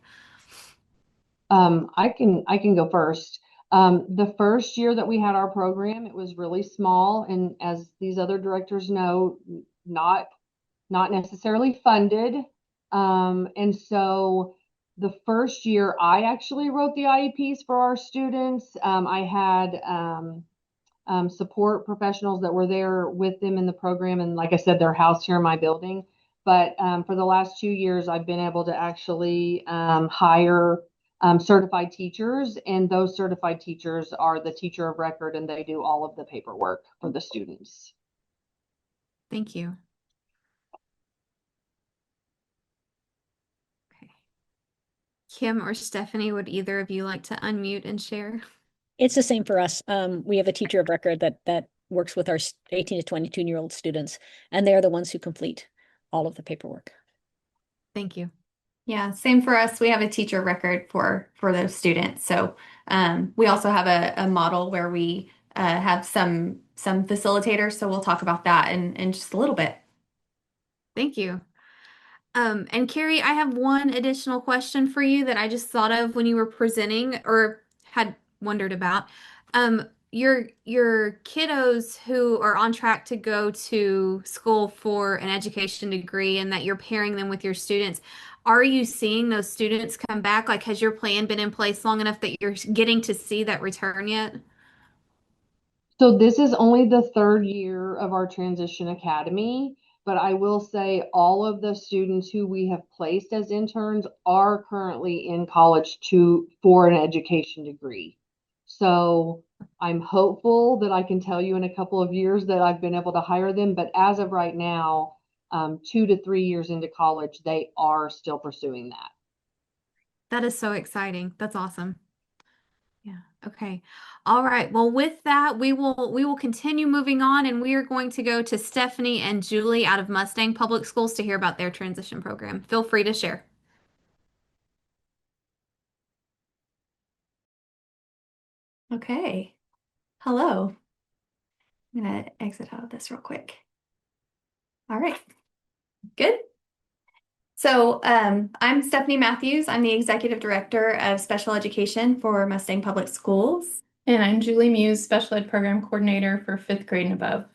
I can go first. The first year that we had our program, it was really small, and as these other directors know, not necessarily funded. And so the first year I actually wrote the IEPs for our students. I had support professionals that were there with them in the program. And like I said, they're housed here in my building. But for the last 2 years, I've been able to actually hire certified teachers. And those certified teachers are the teacher of record, and they do all of the paperwork for the students. Thank you. Okay. Kim or Stephanie, would either of you like to unmute and share? It's the same for us. We have a teacher of record that works with our 18 to 22-year-old students, and they're the ones who complete all of the paperwork. Thank you. Yeah, same for us. We have a teacher record for those students. So we also have a model where we have some facilitators. So we'll talk about that in just a little bit. Thank you. And Carrie, I have one additional question for you that I just thought of when you were presenting or had wondered about. Your kiddos who are on track to go to school for an education degree and that you're pairing them with your students, are you seeing those students come back? Like, has your plan been in place long enough that you're getting to see that return yet? So this is only the third year of our Transition Academy, but I will say all of the students who we have placed as interns are currently in college for an education degree. So I'm hopeful that I can tell you in a couple of years that I've been able to hire them, but as of right now, 2 to 3 years into college, they are still pursuing that. That is so exciting. That's awesome. Yeah. Okay. All right. Well, with that, we will continue moving on, and we are going to go to Stephanie and Julie out of Mustang Public Schools to hear about their transition program. Feel free to share. Okay. Hello. I'm going to exit out of this real quick. All right. Good. So I'm Stephanie Matthews. I'm the Executive Director of Special Education for Mustang Public Schools. And I'm Julie Muse, Special Ed Program Coordinator for 5th grade and above.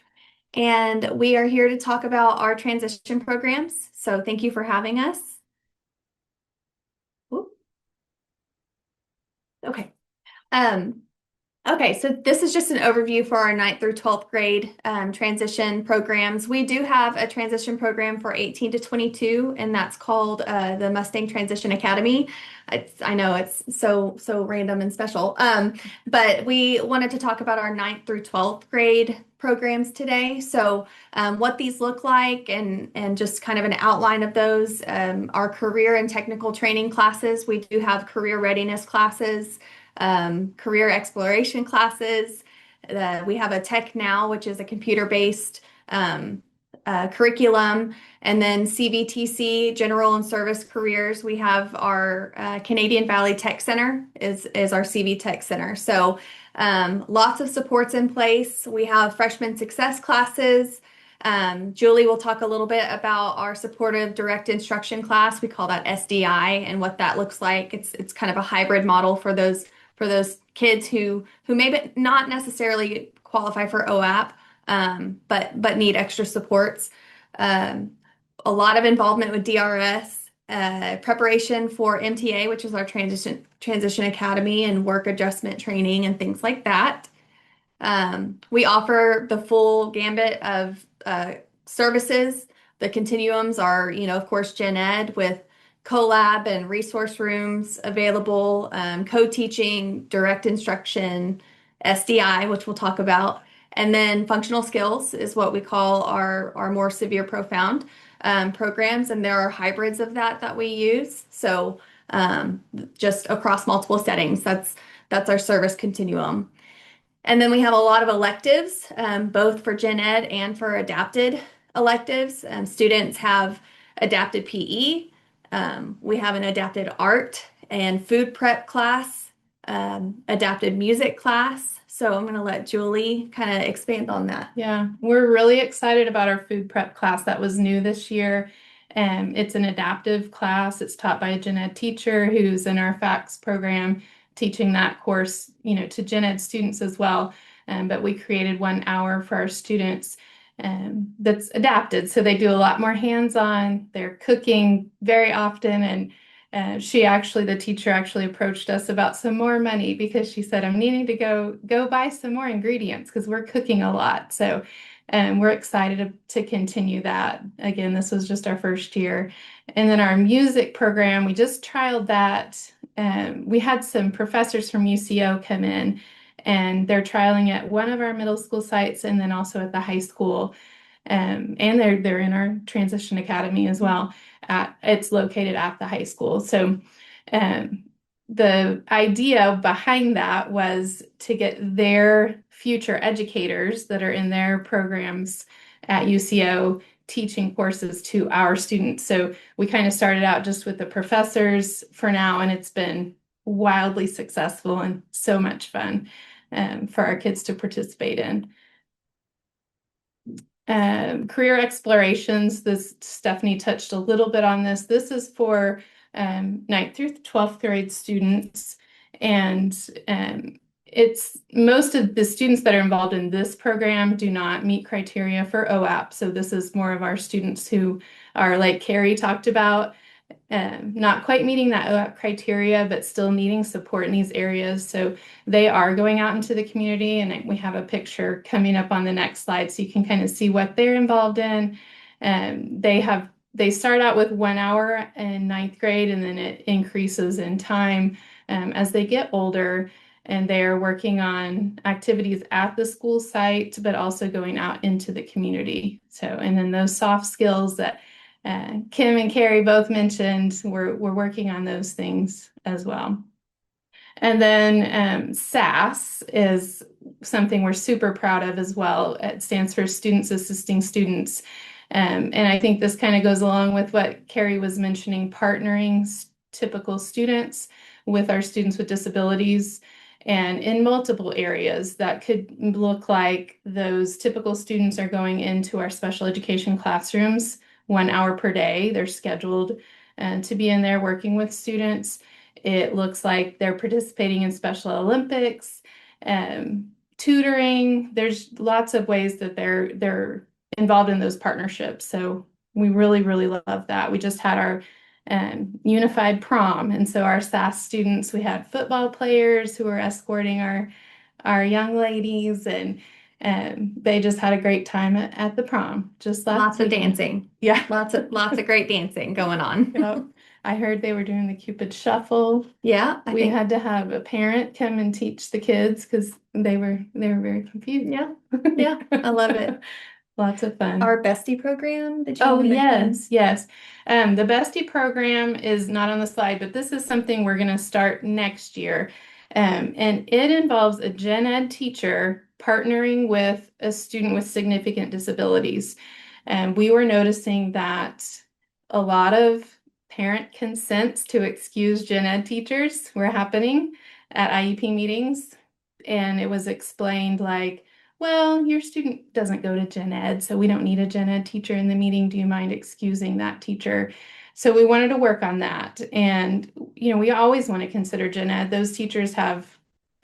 And we are here to talk about our transition programs. So thank you for having us. Ooh. Okay. Okay, so this is just an overview for our 9th through 12th grade transition programs. We do have a transition program for 18 to 22, and that's called the Mustang Transition Academy. I know it's so random and special, but we wanted to talk about our 9th through 12th grade programs today. So what these look like and just kind of an outline of those. Our career and technical training classes, we do have career readiness classes, career exploration classes. We have a Tech Now, which is a computer-based curriculum, and then CVTC, General and Service Careers. We have our Canadian Valley Tech Center is our CV Tech Center. So lots of supports in place. We have freshman success classes. Julie will talk a little bit about our supportive direct instruction class. We call that SDI, and what that looks like. It's kind of a hybrid model for those kids who may not necessarily qualify for OAP, but need extra supports. A lot of involvement with DRS, preparation for MTA, which is our transition academy, and work adjustment training and things like that. We offer the full gambit of services. The continuums are, of course, Gen Ed with collab and resource rooms available, co-teaching, direct instruction, SDI, which we'll talk about, and then functional skills is what we call our more severe profound programs, and there are hybrids of that we use. So just across multiple settings, that's our service continuum. And then we have a lot of electives, both for Gen Ed and for adapted electives. Students have adapted PE. We have an adapted art and food prep class, adapted music class. So I'm going to let Julie kind of expand on that. Yeah, we're really excited about our food prep class that was new this year. It's an adaptive class. It's taught by a gen ed teacher who's in our FACS program, teaching that course, to gen ed students as well. But we created 1 hour for our students that's adapted. So they do a lot more hands-on. They're cooking very often. And the teacher actually approached us about some more money because she said, I'm needing to go buy some more ingredients because we're cooking a lot. So we're excited to continue that. Again, this was just our first year. And then our music program, we just trialed that. We had some professors from UCO come in, and they're trialing at one of our middle school sites and then also at the high school. And they're in our transition academy as well. It's located at the high school. So the idea behind that was to get their future educators that are in their programs at UCO teaching courses to our students. So we kind of started out just with the professors for now, and it's been wildly successful and so much fun for our kids to participate in. Career explorations, Stephanie touched a little bit on this. This is for 9th through 12th grade students, and it's most of the students that are involved in this program do not meet criteria for OAP. So this is more of our students who are, like Carrie talked about, not quite meeting that OAP criteria, but still needing support in these areas. So they are going out into the community, and we have a picture coming up on the next slide so you can kind of see what they're involved in. They start out with 1 hour in 9th grade, and then it increases in time as they get older, and they are working on activities at the school site, but also going out into the community. So, and then those soft skills that Kim and Carrie both mentioned, we're working on those things as well. And then SAS is something we're super proud of as well. It stands for Students Assisting Students. And I think this kind of goes along with what Carrie was mentioning, partnering typical students with our students with disabilities, and in multiple areas. That could look like those typical students are going into our special education classrooms 1 hour per day. They're scheduled to be in there working with students. It looks like they're participating in Special Olympics, tutoring. There's lots of ways that they're involved in those partnerships. So we really, really love that. We just had our unified prom, and so our SAS students, we had football players who were escorting our young ladies, and they just had a great time at the prom. Just Lots of weekend. dancing. Yeah. Lots of great dancing going on. Yep. I heard they were doing the Cupid Shuffle. Yeah, We had to have a parent come and teach the kids because they were very confused. Yeah, I love it. Lots of fun. Our Bestie program, did you Oh, want to mention? yes. The Bestie program is not on the slide, but this is something we're going to start next year. And it involves a gen ed teacher partnering with a student with significant disabilities. And we were noticing that a lot of parent consents to excuse gen ed teachers were happening at IEP meetings. And it was explained like, well, your student doesn't go to gen ed, so we don't need a gen ed teacher in the meeting. Do you mind excusing that teacher? So we wanted to work on that. And, we always want to consider gen ed. Those teachers have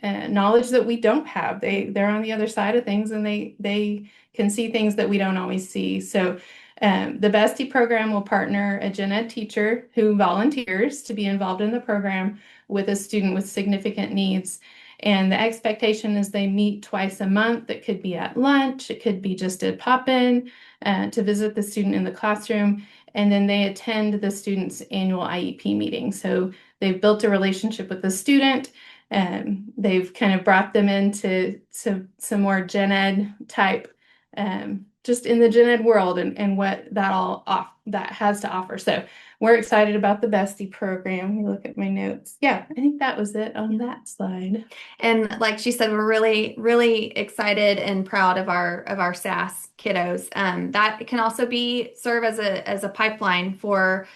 knowledge that we don't have. They're on the other side of things, and they can see things that we don't always see. So the Bestie program will partner a gen ed teacher who volunteers to be involved in the program with a student with significant needs. And the expectation is they meet twice a month. It could be at lunch, it could be just a pop-in to visit the student in the classroom, and then they attend the student's annual IEP meeting. So they've built a relationship with the student, and they've kind of brought them into some more gen ed type, just in the gen ed world, and what that has to offer. So we're excited about the Bestie program. Let me look at my notes. Yeah, I think that was it on that slide. And like she said, we're really, really excited and proud of our SAS kiddos. That can also serve as a pipeline for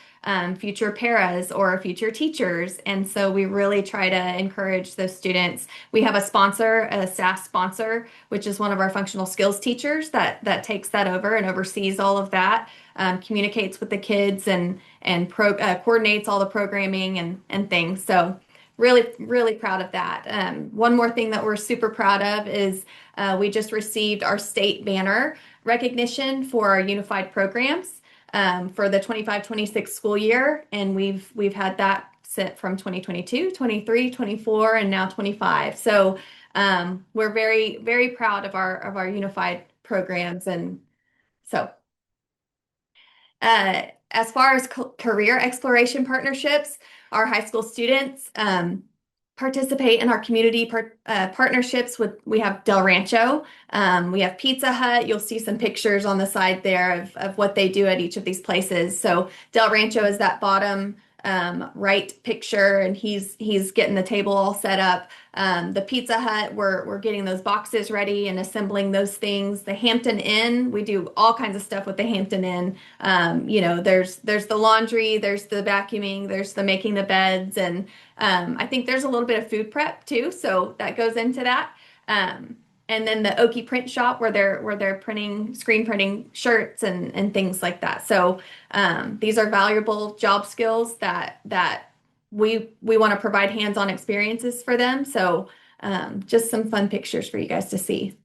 future paras or future teachers. And so we really try to encourage those students. We have a sponsor, a SAS sponsor, which is one of our functional skills teachers that takes that over and oversees all of that, communicates with the kids and coordinates all the programming and things. So really, really proud of that. One more thing that we're super proud of is we just received our state banner recognition for our unified programs for the 25-26 school year. And we've had that sit from 2022, 23, 24, and now 25. So we're very, very proud of our unified programs. And so as far as career exploration partnerships, our high school students participate in our community partnerships we have Del Rancho, we have Pizza Hut. You'll see some pictures on the side there of what they do at each of these places. So Del Rancho is that bottom right picture, and he's getting the table all set up. The Pizza Hut, we're getting those boxes ready and assembling those things. The Hampton Inn, we do all kinds of stuff with the Hampton Inn. There's the laundry, there's the vacuuming, there's the making the beds, and I think there's a little bit of food prep too, so that goes into that. And then the Oki print shop where they're screen printing shirts and things like that. So these are valuable job skills that we want to provide hands-on experiences for them. So just some fun pictures for you guys to see.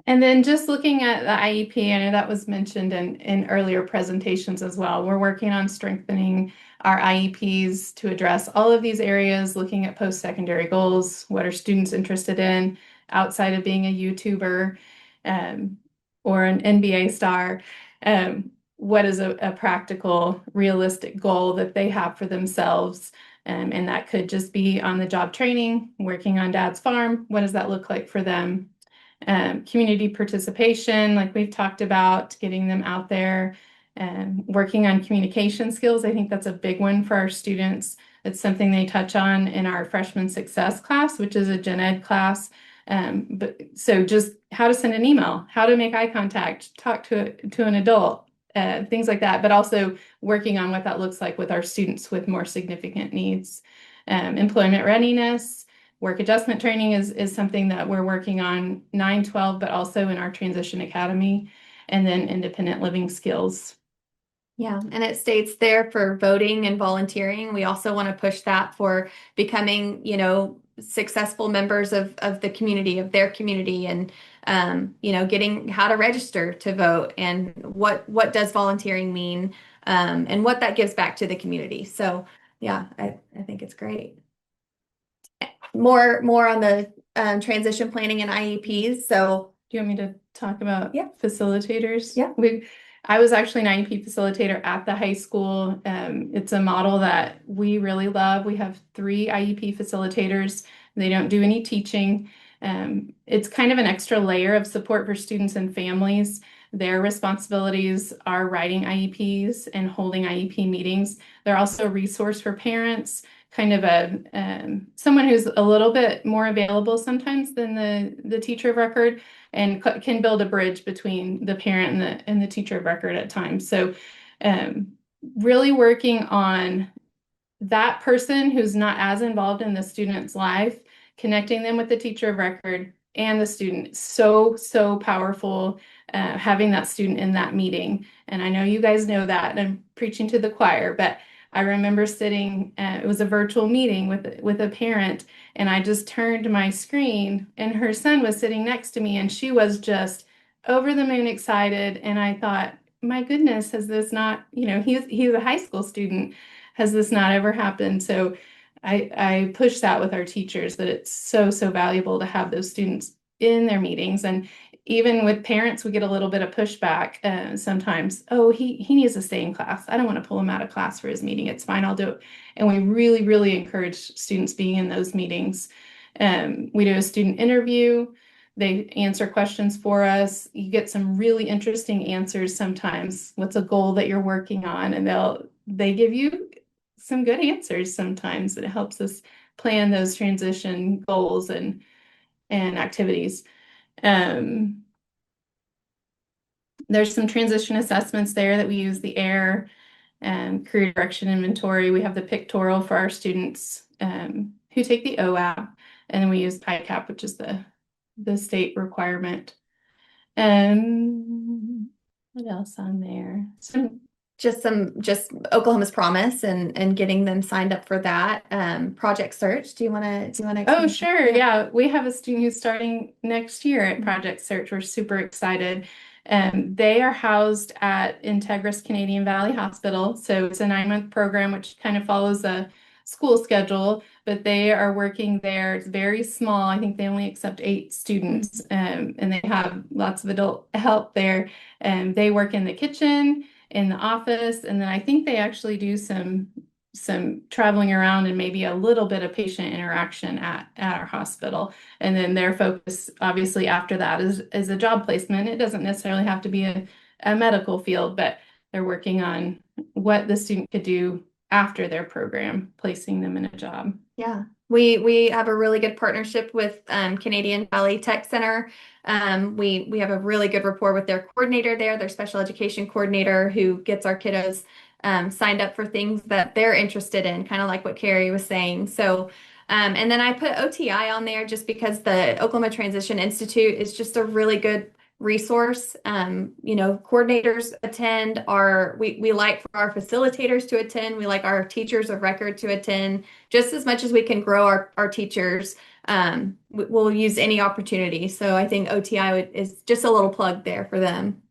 And then just looking at the IEP, I know that was mentioned in earlier presentations as well. We're working on strengthening our IEPs to address all of these areas, looking at post-secondary goals, what are students interested in outside of being a YouTuber or an NBA star. What is a practical, realistic goal that they have for themselves? And that could just be on the job training, working on dad's farm. What does that look like for them? Community participation, like we've talked about, getting them out there Working on communication skills, I think that's a big one for our students. It's something they touch on in our freshman success class, which is a gen ed class. But so just how to send an email, how to make eye contact, talk to an adult, things like that, but also working on what that looks like with our students with more significant needs. Employment readiness, work adjustment training is something that we're working on 9-12, but also in our transition academy, and then independent living skills. Yeah, and it states there for voting and volunteering. We also want to push that for becoming, successful members of the community, of their community, and getting how to register to vote and what does volunteering mean, and what that gives back to the community. So yeah, I think it's great. More on the transition planning and IEPs. So Do you want me to talk about Yeah. facilitators? Yeah. I was actually an IEP facilitator at the high school. It's a model that we really love. We have 3 IEP facilitators. They don't do any teaching. It's kind of an extra layer of support for students and families. Their responsibilities are writing IEPs and holding IEP meetings. They're also a resource for parents, kind of someone who's a little bit more available sometimes than the teacher of record, and can build a bridge between the parent and the teacher of record at times. So really working on that person who's not as involved in the student's life, connecting them with the teacher of record and the student. So powerful, having that student in that meeting. And I know you guys know that, and I'm preaching to the choir, but I remember sitting, it was a virtual meeting with a parent, and I just turned my screen and her son was sitting next to me, and she was just over the moon excited. And I thought, my goodness, has this not, he's a high school student. Has this not ever happened? So I push that with our teachers, that it's so valuable to have those students in their meetings. And even with parents, we get a little bit of pushback sometimes. Oh, he needs to stay in class. I don't want to pull him out of class for his meeting. It's fine, I'll do it. And we really encourage students being in those meetings. We do a student interview. They answer questions for us. You get some really interesting answers sometimes. What's a goal that you're working on? And they give you some good answers sometimes. It helps us plan those transition goals and activities. There's some transition assessments there that we use, the AIR and career direction inventory. We have the pictorial for our students who take the OAP, and then we use PICAP, which is the state requirement. What else on there? just Oklahoma's Promise and getting them signed up for that. Project Search. Do you want to? Oh, sure. Yeah. We have a student who's starting next year at Project Search. We're super excited. They are housed at Integris Canadian Valley Hospital. So it's a 9-month program, which kind of follows a school schedule, but they are working there. It's very small. I think they only accept 8 students, and they have lots of adult help there. And they work in the kitchen, in the office, and then I think they actually do some traveling around and maybe a little bit of patient interaction at our hospital. And then their focus, obviously, after that is a job placement. It doesn't necessarily have to be a medical field, but they're working on what the student could do after their program, placing them in a job. Yeah. We have a really good partnership with Canadian Valley Tech Center. We have a really good rapport with their coordinator there, their special education coordinator, who gets our kiddos signed up for things that they're interested in, kind of like what Carrie was saying. So, and then I put OTI on there just because the Oklahoma Transition Institute is just a really good resource. Coordinators attend. We like for our facilitators to attend. We like our teachers of record to attend. Just as much as we can grow our teachers, we'll use any opportunity. So I think OTI is just a little plug there for them.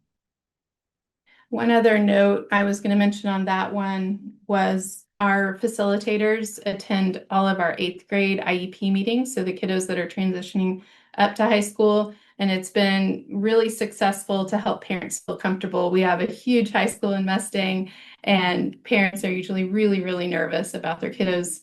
One other note I was going to mention on that one was our facilitators attend all of our 8th grade IEP meetings. So the kiddos that are transitioning up to high school. And it's been really successful to help parents feel comfortable. We have a huge high school in Mustang, and parents are usually really nervous about their kiddos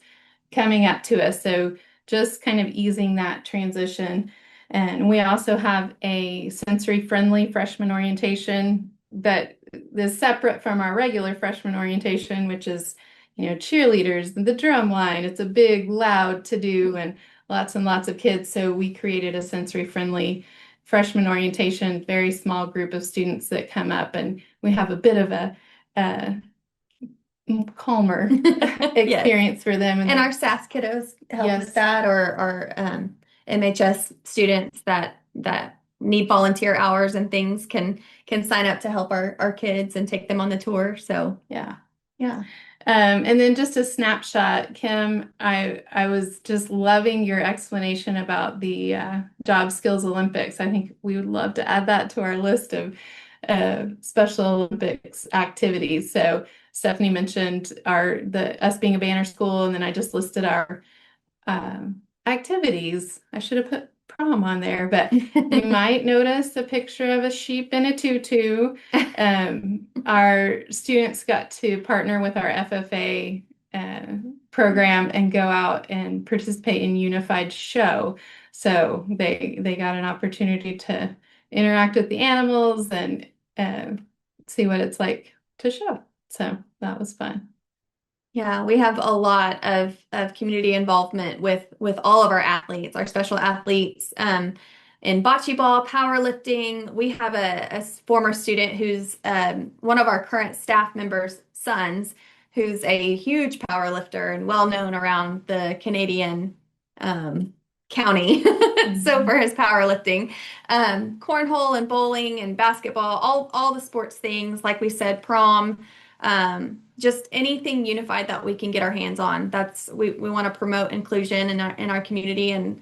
coming up to us. So just kind of easing that transition. And we also have a sensory friendly freshman orientation that is separate from our regular freshman orientation, which is, cheerleaders and the drum line. It's a big, loud to do and lots of kids. So we created a sensory friendly freshman orientation, very small group of students that come up, and we have a bit of a calmer experience for them. And our SAS kiddos help Yes. with that, or MHS students that need volunteer hours and things can sign up to help our kids and take them on the tour. So Yeah. yeah. And then just a snapshot, Kim, I was just loving your explanation about the Job Skills Olympics. I think we would love to add that to our list of Special Olympics activities. So Stephanie mentioned us being a banner school, and then I just listed our activities. I should have put prom on there, but you might notice a picture of a sheep in a tutu. Our students got to partner with our FFA program and go out and participate in Unified Show. So they got an opportunity to interact with the animals and see what it's like to show. So that was fun. Yeah, we have a lot of community involvement with all of our athletes, our special athletes, in bocce ball, powerlifting. We have a former student who's one of our current staff members' sons, who's a huge powerlifter and well known around the Canadian county. So for his powerlifting, cornhole and bowling and basketball, all the sports things, like we said, prom. Just anything unified that we can get our hands on. We want to promote inclusion in our community, and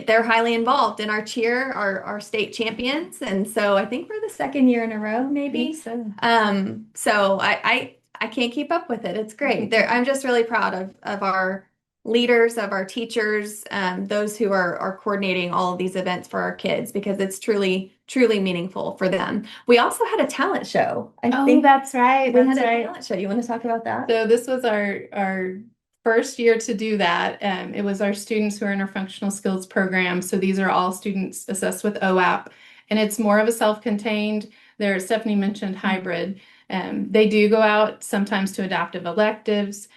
they're highly involved in our cheer, our state champions, and so I think we're the second year in a row, maybe. So I can't keep up with it. It's great. I'm just really proud of our leaders, of our teachers, those who are coordinating all of these events for our kids, because it's truly meaningful for them. We also had a talent show. I think that's right. we had a talent show. You want to talk about that? So this was our first year to do that. It was our students who are in our functional skills program. So these are all students assessed with OAP, and it's more of a self-contained. Stephanie mentioned hybrid. They do go out sometimes to adaptive electives,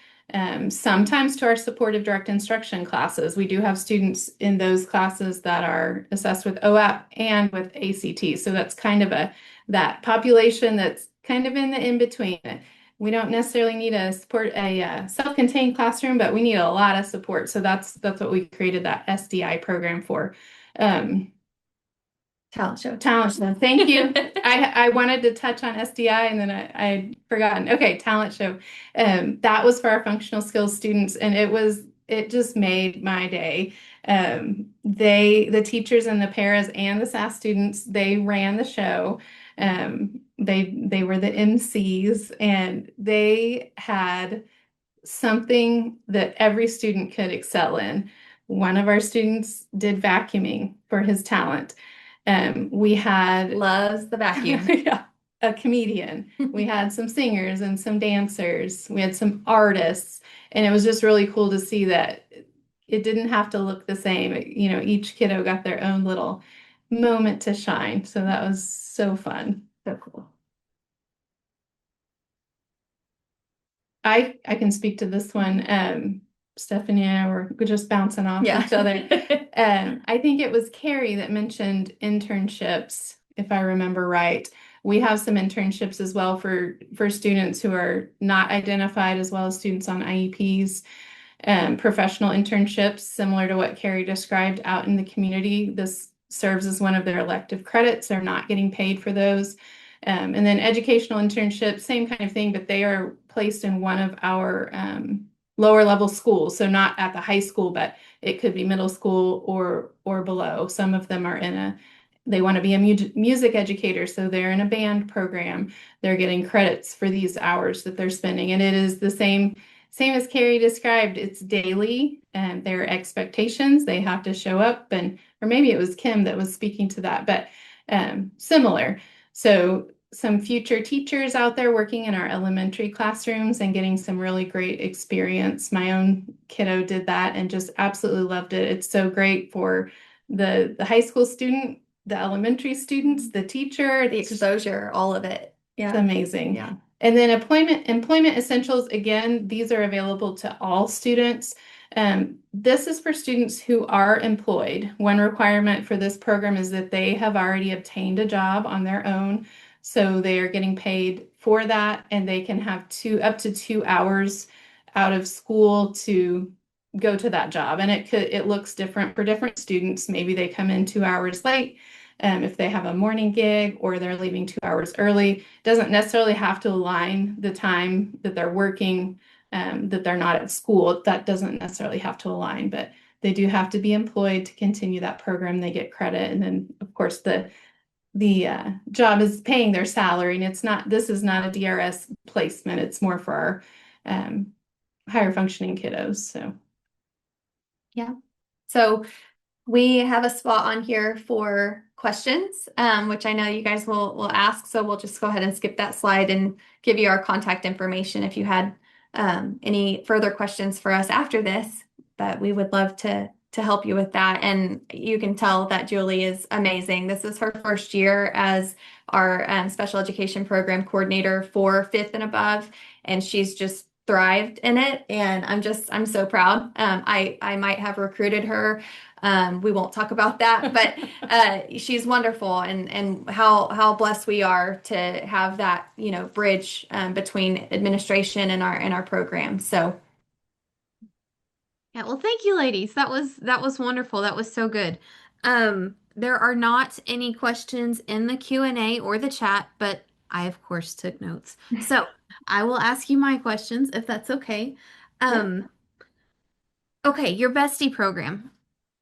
sometimes to our supportive direct instruction classes. We do have students in those classes that are assessed with OAP and with ACT. So that's kind of that population that's kind of in the in-between. We don't necessarily need a self-contained classroom, but we need a lot of support. So that's what we created that SDI program for. Talent show. Thank you. I wanted to touch on SDI and then I'd forgotten. Okay, talent show. That was for our functional skills students, and it just made my day. The teachers and the paras and the SAS students, they ran the show. They were the MCs, and they had something that every student could excel in. One of our students did vacuuming for his talent. We had Loves the vacuum. yeah, a comedian. We had some singers and some dancers. We had some artists, and it was just really cool to see that it didn't have to look the same. Each kiddo got their own little moment to shine. So that was so fun. So cool. I can speak to this one. Stephanie and I were just bouncing off each other. I think it was Carrie that mentioned internships, if I remember right. We have some internships as well for students who are not identified, as well as students on IEPs. Professional internships, similar to what Carrie described out in the community. This serves as one of their elective credits. They're not getting paid for those. And then educational internships, same kind of thing, but they are placed in one of our lower level schools. So not at the high school, but it could be middle school or below. Some of them are they want to be a music educator, so they're in a band program. They're getting credits for these hours that they're spending. And it is the same as Carrie described. It's daily, and their expectations. They have to show up, or maybe it was Kim that was speaking to that, but similar. So some future teachers out there working in our elementary classrooms and getting some really great experience. My own kiddo did that and just absolutely loved it. It's so great for the high school student, the elementary students, the teacher, the exposure, all of it. Yeah. It's amazing. Yeah. And then employment essentials, again, these are available to all students. This is for students who are employed. One requirement for this program is that they have already obtained a job on their own. So they are getting paid for that, and they can have up to 2 hours out of school to go to that job. And it looks different for different students. Maybe they come in 2 hours late. If they have a morning gig or they're leaving 2 hours early, doesn't necessarily have to align the time that they're working, that they're not at school. That doesn't necessarily have to align, but they do have to be employed to continue that program. They get credit, and then of course the job is paying their salary, and this is not a DRS placement. It's more for our higher functioning kiddos. So Yeah. So we have a spot on here for questions, which I know you guys will ask. So we'll just go ahead and skip that slide and give you our contact information if you had any further questions for us after this. But we would love to help you with that. And you can tell that Julie is amazing. This is her first year as our special education program coordinator for fifth and above, and she's just thrived in it. And I'm so proud. I might have recruited her. We won't talk about that, but she's wonderful, and how blessed we are to have that, bridge between administration and our program. So Yeah, well, thank you, ladies. That was wonderful. That was so good. There are not any questions in the Q&A or the chat, but I of course took notes. So I will ask you my questions if that's okay. Okay, your bestie program.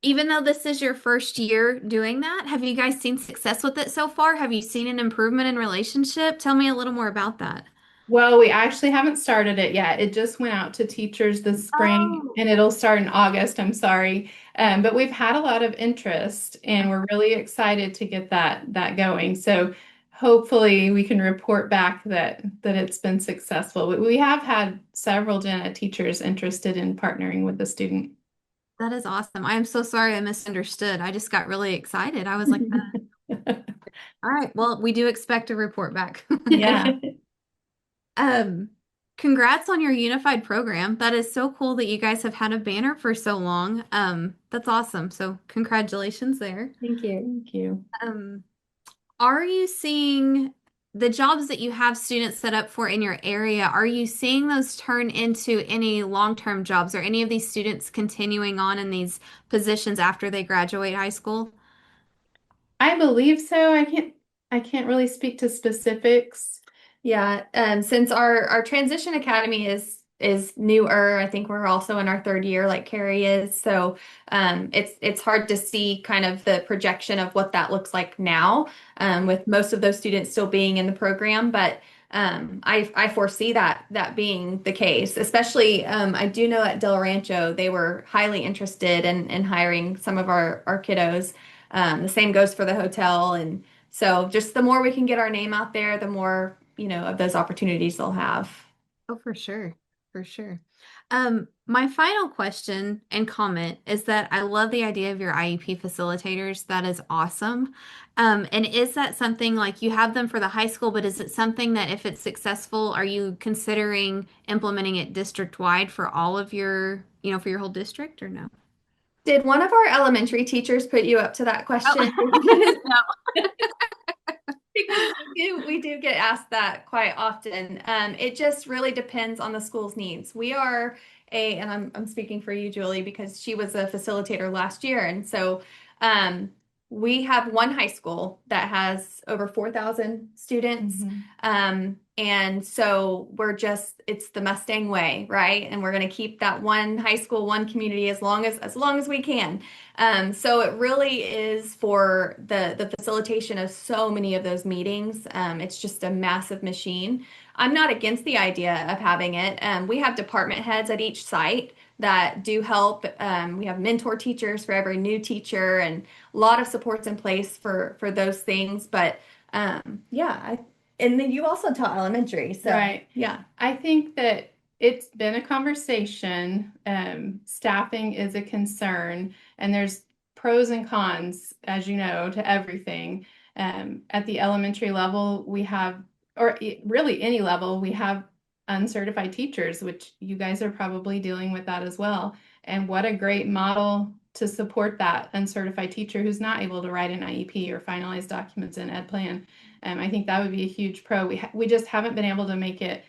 Even though this is your first year doing that, have you guys seen success with it so far? Have you seen an improvement in relationship? Tell me a little more about that. well, we actually haven't started it yet. It just went out to teachers this spring, Oh. and it'll start in August. I'm sorry. But we've had a lot of interest, and we're really excited to get that going. So hopefully we can report back that it's been successful. We have had several gen ed teachers interested in partnering with the student. That is awesome. I am so sorry I misunderstood. I just got really excited. I was like, all right, well, we do expect a report back. Yeah. Um, Congrats on your unified program. That is so cool that you guys have had a banner for so long. That's awesome. So congratulations there. thank you. Thank you. Um, are you seeing the jobs that you have students set up for in your area? Are you seeing those turn into any long-term jobs? Are any of these students continuing on in these positions after they graduate high school? I believe so. I can't really speak to specifics. Yeah, since our transition academy is newer, I think we're also in our third year, like Carrie is. So it's hard to see kind of the projection of what that looks like now, with most of those students still being in the program. But I foresee that being the case. Especially, I do know at Del Rancho they were highly interested in hiring some of our kiddos. The same goes for the hotel, and so just the more we can get our name out there, the more, of those opportunities they'll have. Oh, for sure. For sure. My final question and comment is that I love the idea of your IEP facilitators. That is awesome. And is that something like you have them for the high school, but is it something that if it's successful, are you considering implementing it district-wide for all of your, for your whole district or no? Did one of our elementary teachers put you up to that question? No. Because we do get asked that quite often. It just really depends on the school's needs. We are and I'm speaking for you, Julie, because she was a facilitator last year, and so um, we have one high school that has over 4,000 students. And so it's the Mustang way, right? And we're going to keep that one high school, one community as long as we can. So it really is for the facilitation of so many of those meetings. It's just a massive machine. I'm not against the idea of having it. We have department heads at each site that do help. We have mentor teachers for every new teacher, and a lot of supports in place for those things. But yeah, and then you also taught elementary, so Right. yeah. I think that it's been a conversation. Staffing is a concern, and there's pros and cons, as you know, to everything. At the elementary level, we have or really any level, we have uncertified teachers, which you guys are probably dealing with that as well. And what a great model to support that uncertified teacher who's not able to write an IEP or finalize documents in Ed Plan. I think that would be a huge pro. We just haven't been able to make it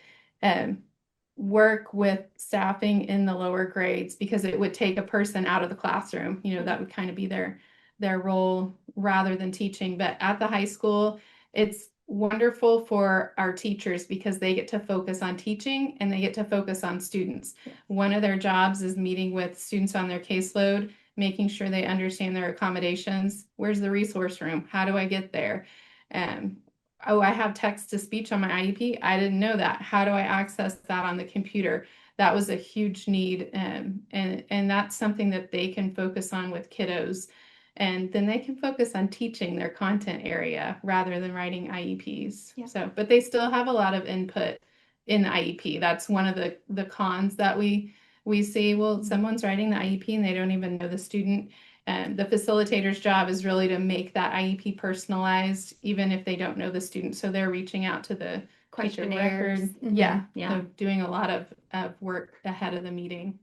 work with staffing in the lower grades because it would take a person out of the classroom. That would kind of be their role rather than teaching. But at the high school, it's wonderful for our teachers because they get to focus on teaching and they get to focus on students. One of their jobs is meeting with students on their caseload, making sure they understand their accommodations. Where's the resource room? How do I get there? Oh, I have text to speech on my IEP. I didn't know that. How do I access that on the computer? That was a huge need. And that's something that they can focus on with kiddos. And then they can focus on teaching their content area rather than writing IEPs. Yeah. So, but they still have a lot of input in the IEP. That's one of the cons that we see. Well, someone's writing the IEP and they don't even know the student. The facilitator's job is really to make that IEP personalized, even if they don't know the student. So they're reaching out to the teacher Questionnaires. record. Mhm. Yeah. Yeah. So doing a lot of work ahead of the meeting.